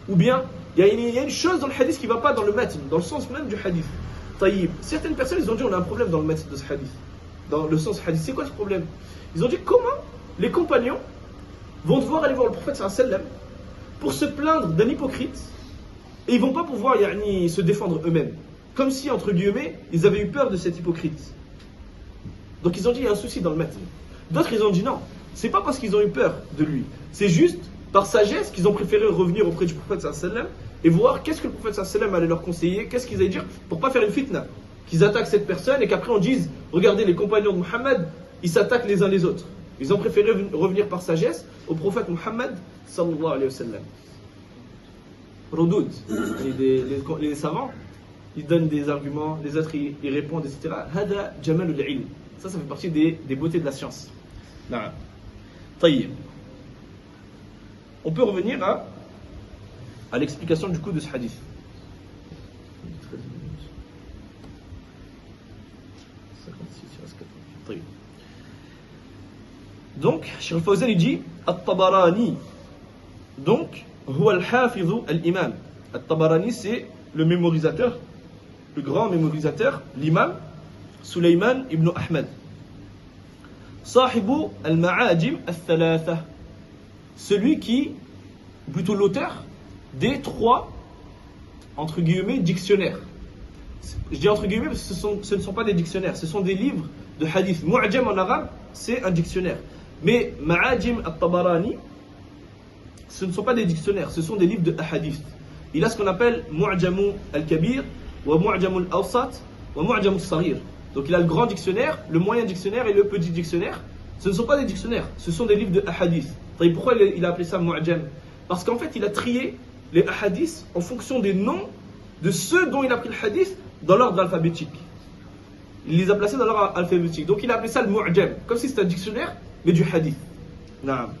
Ou bien, il y a une chose dans le hadith qui ne va pas dans le matn, dans le sens même du hadith. Taïb. Certaines personnes, ils ont dit on a un problème dans le matn de ce hadith. Dans le sens du hadith. C'est quoi ce problème? Ils ont dit comment les compagnons vont devoir aller voir le prophète sallallahu alayhi wa sallam pour se plaindre d'un hypocrite et ils vont pas pouvoir se défendre eux-mêmes. Comme si, entre guillemets, ils avaient eu peur de cet hypocrite. Donc ils ont dit il y a un souci dans le matn. D'autres ils ont dit non, c'est pas parce qu'ils ont eu peur de lui. C'est juste par sagesse qu'ils ont préféré revenir auprès du prophète sallallahu alayhi wa sallam et voir qu'est-ce que le prophète sallallahu alayhi wa sallam allait leur conseiller, qu'est-ce qu'ils allaient dire pour pas faire une fitna. Qu'ils attaquent cette personne et qu'après on dise regardez les compagnons de Muhammad, ils s'attaquent les uns les autres. Ils ont préféré revenir par sagesse au prophète Muhammad sallallahu alayhi wa sallam. Roudoud, les savants, ils donnent des arguments, les autres ils répondent, etc. Hada jamalul ilm. Ça fait partie des beautés de la science. Taïb. On peut revenir à l'explication du coup de ce hadith. Donc, Cheikh Al-Fawzan il dit At-Tabarani. Donc, huwa al-hafiz al-imam. At-Tabarani c'est le mémorisateur, le grand mémorisateur, l'imam Sulayman ibn Ahmad. Sahibu al-ma'ajim al-thalatha. Celui qui, plutôt l'auteur des 3, entre guillemets, dictionnaires. Je dis entre guillemets parce que ce ne sont pas des dictionnaires, ce sont des livres de hadith. Mu'jam en arabe, c'est un dictionnaire. Mais Ma'ajim al-Tabarani, ce ne sont pas des dictionnaires, ce sont des livres de hadith. Il a ce qu'on appelle Mu'jamu al-Kabir, ou Mu'jamu al-Awsat, ou Mu'jamu al-Saghir. Donc il a le grand dictionnaire, le moyen dictionnaire et le petit dictionnaire. Ce ne sont pas des dictionnaires, ce sont des livres de hadith. Pourquoi il a appelé ça Mu'jam? Parce qu'en fait il a trié les hadiths en fonction des noms de ceux dont il a pris le hadith dans l'ordre alphabétique. Il les a placés dans l'ordre alphabétique. Donc il a appelé ça le Mu'jam, comme si c'était un dictionnaire, mais du hadith. Naam.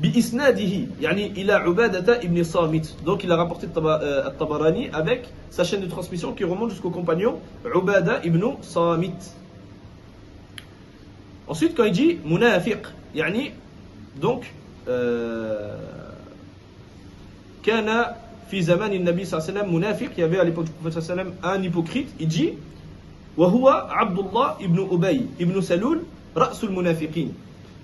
Bi-isnadihi, yani ila Ubadata ibn Samit. Donc il a rapporté At-Tabarani avec sa chaîne de transmission qui remonte jusqu'au compagnon Ubada ibn Samit. Ensuite, quand il dit munafiq, yani, donc, kana fi zaman al-Nabi sallallahu alayhi wa sallam munafiq, il y avait à l'époque du prophète sallallahu alayhi wa sallam un hypocrite, il dit wa huwa Abdullah ibn Ubay ibn Salul ra'sul munafiqin.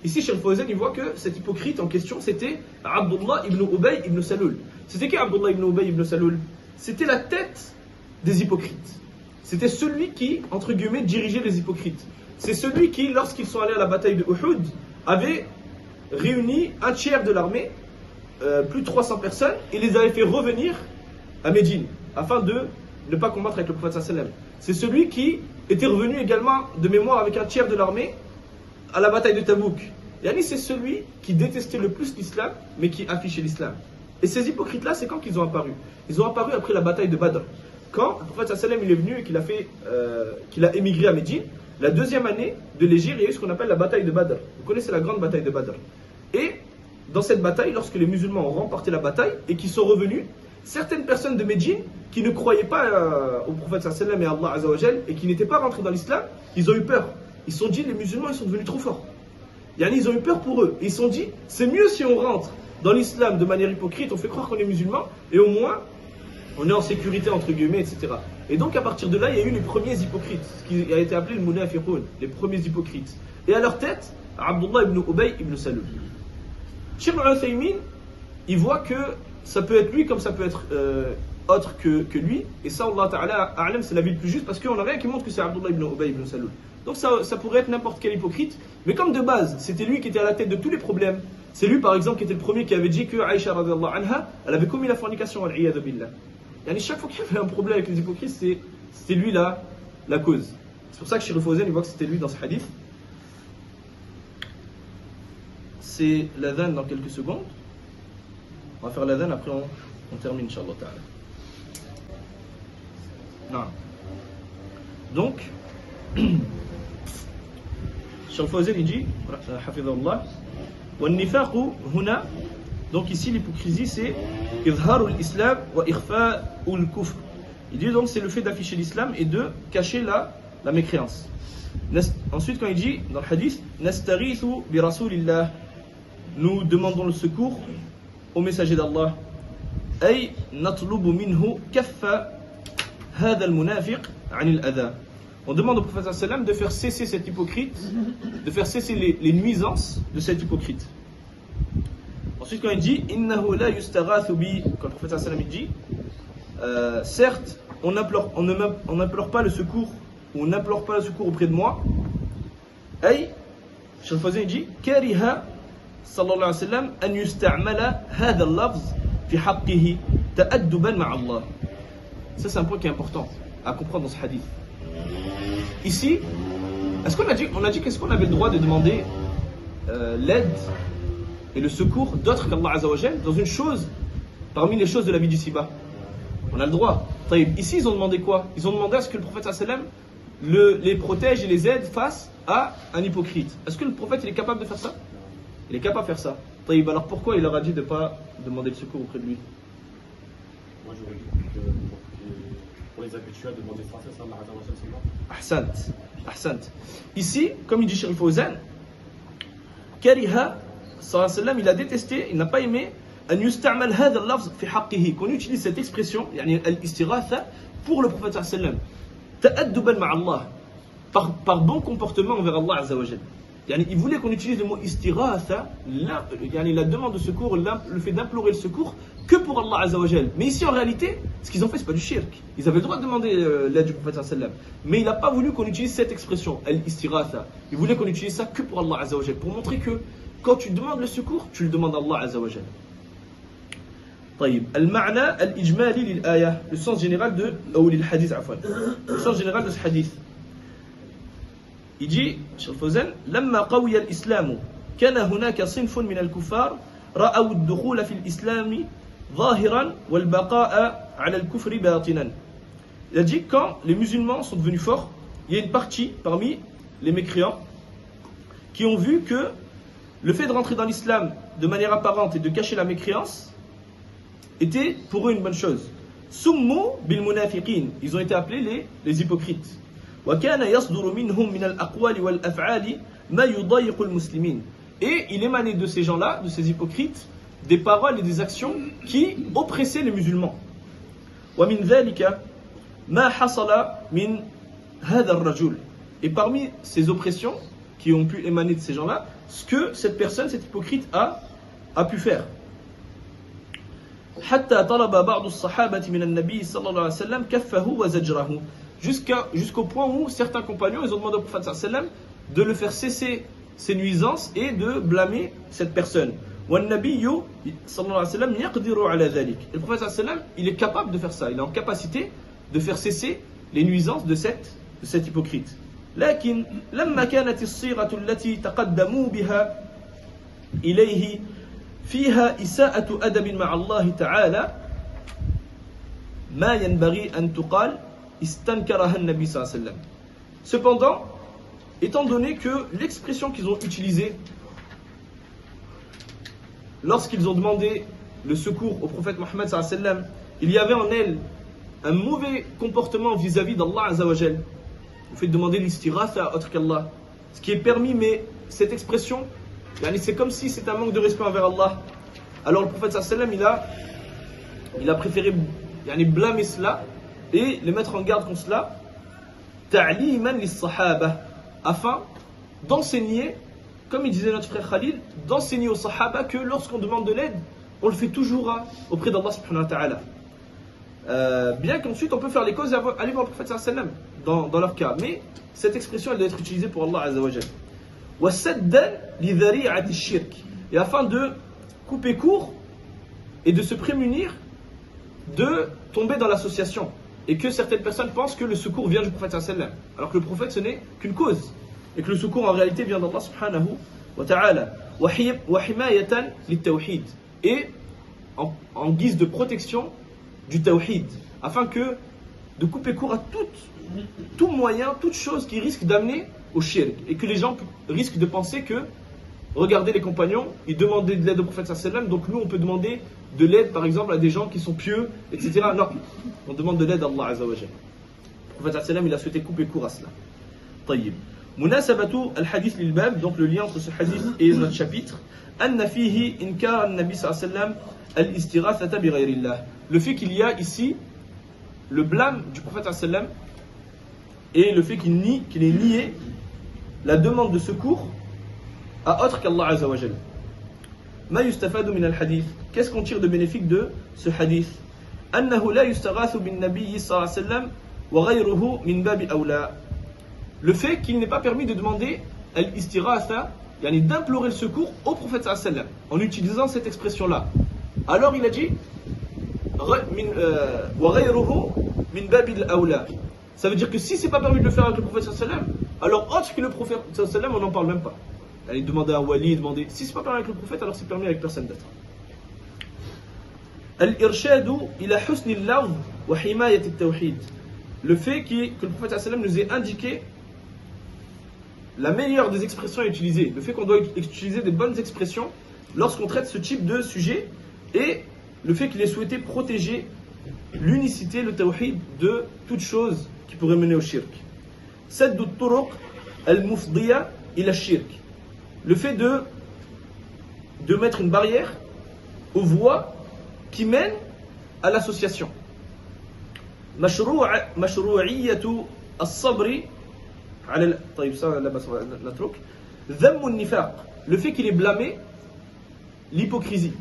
Ici, Cheikh Al-Fawzan, il voit que cet hypocrite en question, c'était Abdullah ibn Ubay ibn Salul. C'était qui Abdullah ibn Ubay ibn Salul? C'était la tête des hypocrites. C'était celui qui, entre guillemets, dirigeait les hypocrites. C'est celui qui, lorsqu'ils sont allés à la bataille de Uhud, avait réuni un tiers de l'armée, plus de 300 personnes, et les avait fait revenir à Médine, afin de ne pas combattre avec le prophète sallallahu alayhi wa sallam. C'est celui qui était revenu également de mémoire avec un tiers de l'armée à la bataille de Tabouk. Yani c'est celui qui détestait le plus l'islam, mais qui affichait l'islam. Et ces hypocrites-là, c'est quand qu'ils ont apparu? Ils ont apparu après la bataille de Badr. Quand le prophète sallallahu alayhi wa sallam il est venu et qu'il a émigré à Médine, la deuxième année de l'Hégire, il y a eu ce qu'on appelle la bataille de Badr. Vous connaissez la grande bataille de Badr. Et dans cette bataille, lorsque les musulmans ont remporté la bataille et qu'ils sont revenus, certaines personnes de Médine qui ne croyaient pas au prophète sallam et à Allah azawajal et qui n'étaient pas rentrés dans l'islam, ils ont eu peur. Ils se sont dit, les musulmans, ils sont devenus trop forts. Ils ont eu peur pour eux. Et ils se sont dit, c'est mieux si on rentre dans l'islam de manière hypocrite, on fait croire qu'on est musulman, et au moins, on est en sécurité, entre guillemets, etc. Et donc, à partir de là, il y a eu les premiers hypocrites, ce qui a été appelé le munafiqoun, les premiers hypocrites. Et à leur tête, Abdullah ibn Ubay ibn Salul. Cheikh al-Uthaymin, il voit que ça peut être lui comme ça peut être autre que lui. Et ça, Allah Ta'ala, a'lam, c'est la vie le plus juste parce qu'on n'a rien qui montre que c'est Abdullah ibn Ubay ibn Salul. Donc ça pourrait être n'importe quel hypocrite. Mais comme de base, c'était lui qui était à la tête de tous les problèmes. C'est lui, par exemple, qui était le premier qui avait dit que Aïcha, radiyallahu anha, elle avait commis la fornication, al-iyadu billah. Chaque fois qu'il y avait un problème avec les hypocrites, c'était lui la cause. C'est pour ça que Cheikh Fawzan, il voit que c'était lui dans ce hadith. C'est l'adhan dans quelques secondes. On va faire l'adhan, après on termine, Inch'Allah ta'ala. Non. Donc, Cheikh Fawzan, il dit, hafidhahullah, wa nifaqu huna. Donc ici, l'hypocrisie, c'est idharul islam wa ikhfa'ul kufr. Il dit donc c'est le fait d'afficher l'islam et de cacher la mécréance. Ensuite, quand il dit dans le hadith, nastaghithu bi rasulillah, nous demandons le secours au messager d'Allah. Ay natlubu minhu kaffa hadha al-munafiq 'an al-adha. On demande au prophète sallam de faire cesser cet hypocrite, de faire cesser les nuisances de cet hypocrite. Ensuite, quand il dit innahu la yustaghathu bi, quand le prophète sallam il dit certes, on n'implore pas le secours, ou on n'implore pas le secours auprès de moi. Ay, Cheikh Fawzan il dit kariha sallallahu alayhi wa sallam an yusta'mala hadha al-lafz fi haqqihi ta'adduban ma'a Allah. Ça, c'est un point qui est important à comprendre dans ce hadith. Ici, est-ce qu'on a dit qu'est-ce qu'on avait le droit de demander l'aide et le secours d'autres qu'Allah Azza wa Jal dans une chose parmi les choses de la vie d'ici-bas? On a le droit. Ici, ils ont demandé quoi? Ils ont demandé à ce que le prophète sallam les protège et les aide face à un hypocrite. Est-ce que le prophète il est capable de faire ça? Il est capable de faire ça. Alors pourquoi il leur a dit de ne pas demander le secours auprès de lui? Moi j'aurais dit que pour les habitués à demander ça, c'est Allah Azza wa Jal. Ahsant. Ici, comme il dit Cheikh Fawzan, Kariha, sallallahu alayhi wa sallam, il a détesté, il n'a pas aimé أن يستعمل هذا اللفظ في حقه, qu'on utilise cette expression يعني الاستغاثة pour le prophète صلى الله عليه وسلم تأدبا مع الله, par bon comportement envers Allah عز وجل. Il voulait qu'on utilise le mot istighatha, la demande de secours, le fait d'implorer le secours que pour Allah Azza wa Jal. Mais ici en réalité, ce qu'ils ont fait c'est pas du shirk. Ils avaient le droit de demander l'aide du prophète sallam. Mais il n'a pas voulu qu'on utilise cette expression, al-istighatha. Il voulait qu'on utilise ça que pour Allah Azza wa Jal, pour montrer que quand tu demandes le secours, tu le demandes à Allah Azza wa Jal. طيب المعنى الإجمالي للآية, le sens général de للحديث عفوا, le sens général de ce hadith. Il dit, Cheikh Fawzan, لما قوي الإسلام كان هناك صنف من الكفار رأوا الدخول في الإسلام ظاهرا والبقاء على الكفر باطنا. Il a dit quand les musulmans sont devenus forts, il y a une partie parmi les mécréants qui ont vu que le fait de rentrer dans l'islam de manière apparente et de cacher la mécréance était pour eux une bonne chose. Summu bil munafiqin, ils ont été appelés les hypocrites. Wa kana yasduru minhum min al aqwali wal af'ali ma yudayiqu al muslimin. Et il émanait de ces gens-là, de ces hypocrites, des paroles et des actions qui oppressaient les musulmans. Wa min dhalika ma hasala min hadha ar-rajul. Et parmi ces oppressions qui ont pu émaner de ces gens-là, ce que cette personne, cet hypocrite a pu faire. حتى طلب بعض الصحابة من النبي صلى الله عليه وسلم كفه وزجره, jusqu'au point où certains compagnons ils ont demandé au prophète صلى الله عليه وسلم de le faire cesser ses nuisances et de blâmer cette personne. والنبي صلى الله عليه وسلم يقدر على ذلك. Et le prophète صلى الله عليه وسلم il est capable de faire ça, il est en capacité de faire cesser les nuisances de cet hypocrite. لكن لما كانت الصيغة التي تقدموا بها إليه فيها إساءة أدب مع الله تعالى ما ينبغي أن تقال استنكرها النبي صلى الله عليه وسلم. Cependant, étant donné que l'expression qu'ils ont utilisée lorsqu'ils ont demandé le secours au prophète Mohammed sallallahu alayhi wa sallam il y avait en elle un mauvais comportement vis-à-vis d'Allah Azzawajal, le fait de demander l'istighatha à autre qu'Allah, ce qui est permis, mais cette expression, c'est comme si c'était un manque de respect envers Allah. Alors le prophète sallam il a préféré blâmer cela et les mettre en garde contre cela, ta'liman lis-sahaba, afin d'enseigner, comme il disait notre frère Khalil, d'enseigner aux sahaba que lorsqu'on demande de l'aide, on le fait toujours auprès d'Allah subhanahu wa ta'ala. Bien qu'ensuite on peut faire les causes et aller voir le prophète sallam dans leur cas, mais cette expression elle doit être utilisée pour Allah azza wa jalla. Wa saddan li dhari'ati shirk, et afin de couper court et de se prémunir de tomber dans l'association, et que certaines personnes pensent que le secours vient du prophète sallam, alors que le prophète ce n'est qu'une cause, et que le secours en réalité vient d'Allah subhanahu wa ta'ala. Wa himayatan lit tawhid, et en guise de protection du tawhid, afin que de couper court à tout moyen, toute chose qui risque d'amener au shirk, et que les gens risquent de penser que, regardez les compagnons, ils demandaient de l'aide au prophète sallam, donc nous on peut demander de l'aide par exemple à des gens qui sont pieux, etc. Non, on demande de l'aide à Allah azza wa jalla. Le prophète sallam il a souhaité couper court à cela. طيب. مناسبة الحديث للباب, donc le lien entre ce hadith et notre chapitre, أن فيه إنكار النبي صلى الله عليه وسلم الاستغاثة بغير الله. Le fait qu'il y a ici le blâme du prophète sallam et le fait qu'il ait nié la demande de secours à autre qu'Allah azza wa jalla. ما يستفاد من الحديث, qu'est-ce qu'on tire de bénéfique de ce hadith? أنه لا يستغاث بالنبي صلى الله عليه وسلم وغيره من باب أولى. Le fait qu'il n'est pas permis de demander al-istighatha, d'implorer le secours au prophète sallallahu alayhi wa sallam, en utilisant cette expression-là. Alors il a dit وغيره من باب الأولى. Ça veut dire que si c'est pas permis de le faire avec le prophète sallallahu alayhi wa sallam, alors autre que le prophète sallallahu alayhi wa sallam, on n'en parle même pas. Demander à un wali, si c'est pas permis avec le prophète, alors c'est permis avec personne d'autre. Al-irshadu ila husni al-lafz wa himayat al-tawhid. Le fait que le prophète sallallahu alayhi wa sallam nous ait indiqué la meilleure des expressions à utiliser, le fait qu'on doit utiliser des bonnes expressions lorsqu'on traite ce type de sujet, et le fait qu'il ait souhaité protéger l'unicité, le tawhid, de toute chose qui pourrait mener au shirk. Saddu al-turuq al-mufdiya ila shirk. Le fait de mettre une barrière aux voies qui mènent à l'association. مشروعية الصبر على طيب ça لا بس نترك. ذم النفاق, le fait qu'il ait blâmé l'hypocrisie,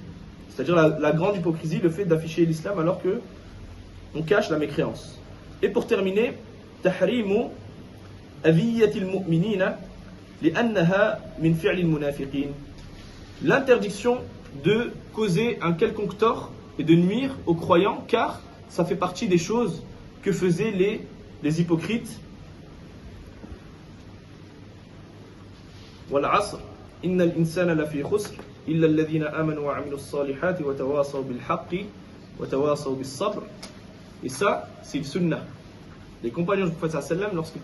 c'est-à-dire la grande hypocrisie, le fait d'afficher l'islam alors que on cache la mécréance. Et pour terminer, تحريم أذية المؤمنين لأنها من فعل المنافقين. L'interdiction de causer un quelconque tort et de nuire aux croyants, car ça fait partie des choses que faisaient les hypocrites. والعصر إن الإنسان لفي خسر إلا الذين آمنوا وعملوا الصالحات وتواصوا بالحق وتواصوا بالصبر. Et ça, c'est le sunnah. Les compagnons du prophète sallam, lorsqu'ils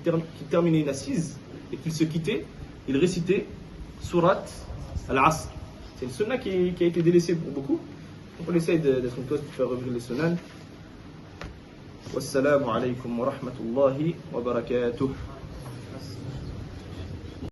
terminaient une assise et qu'ils se quittaient, ils récitaient Surat Al-Asr. C'est le sunnah qui a été délaissé pour beaucoup. Donc on essaye d'être une cause pour faire revenir les sunnahs. Wassalamu alaykum wa rahmatullahi wa barakatuh.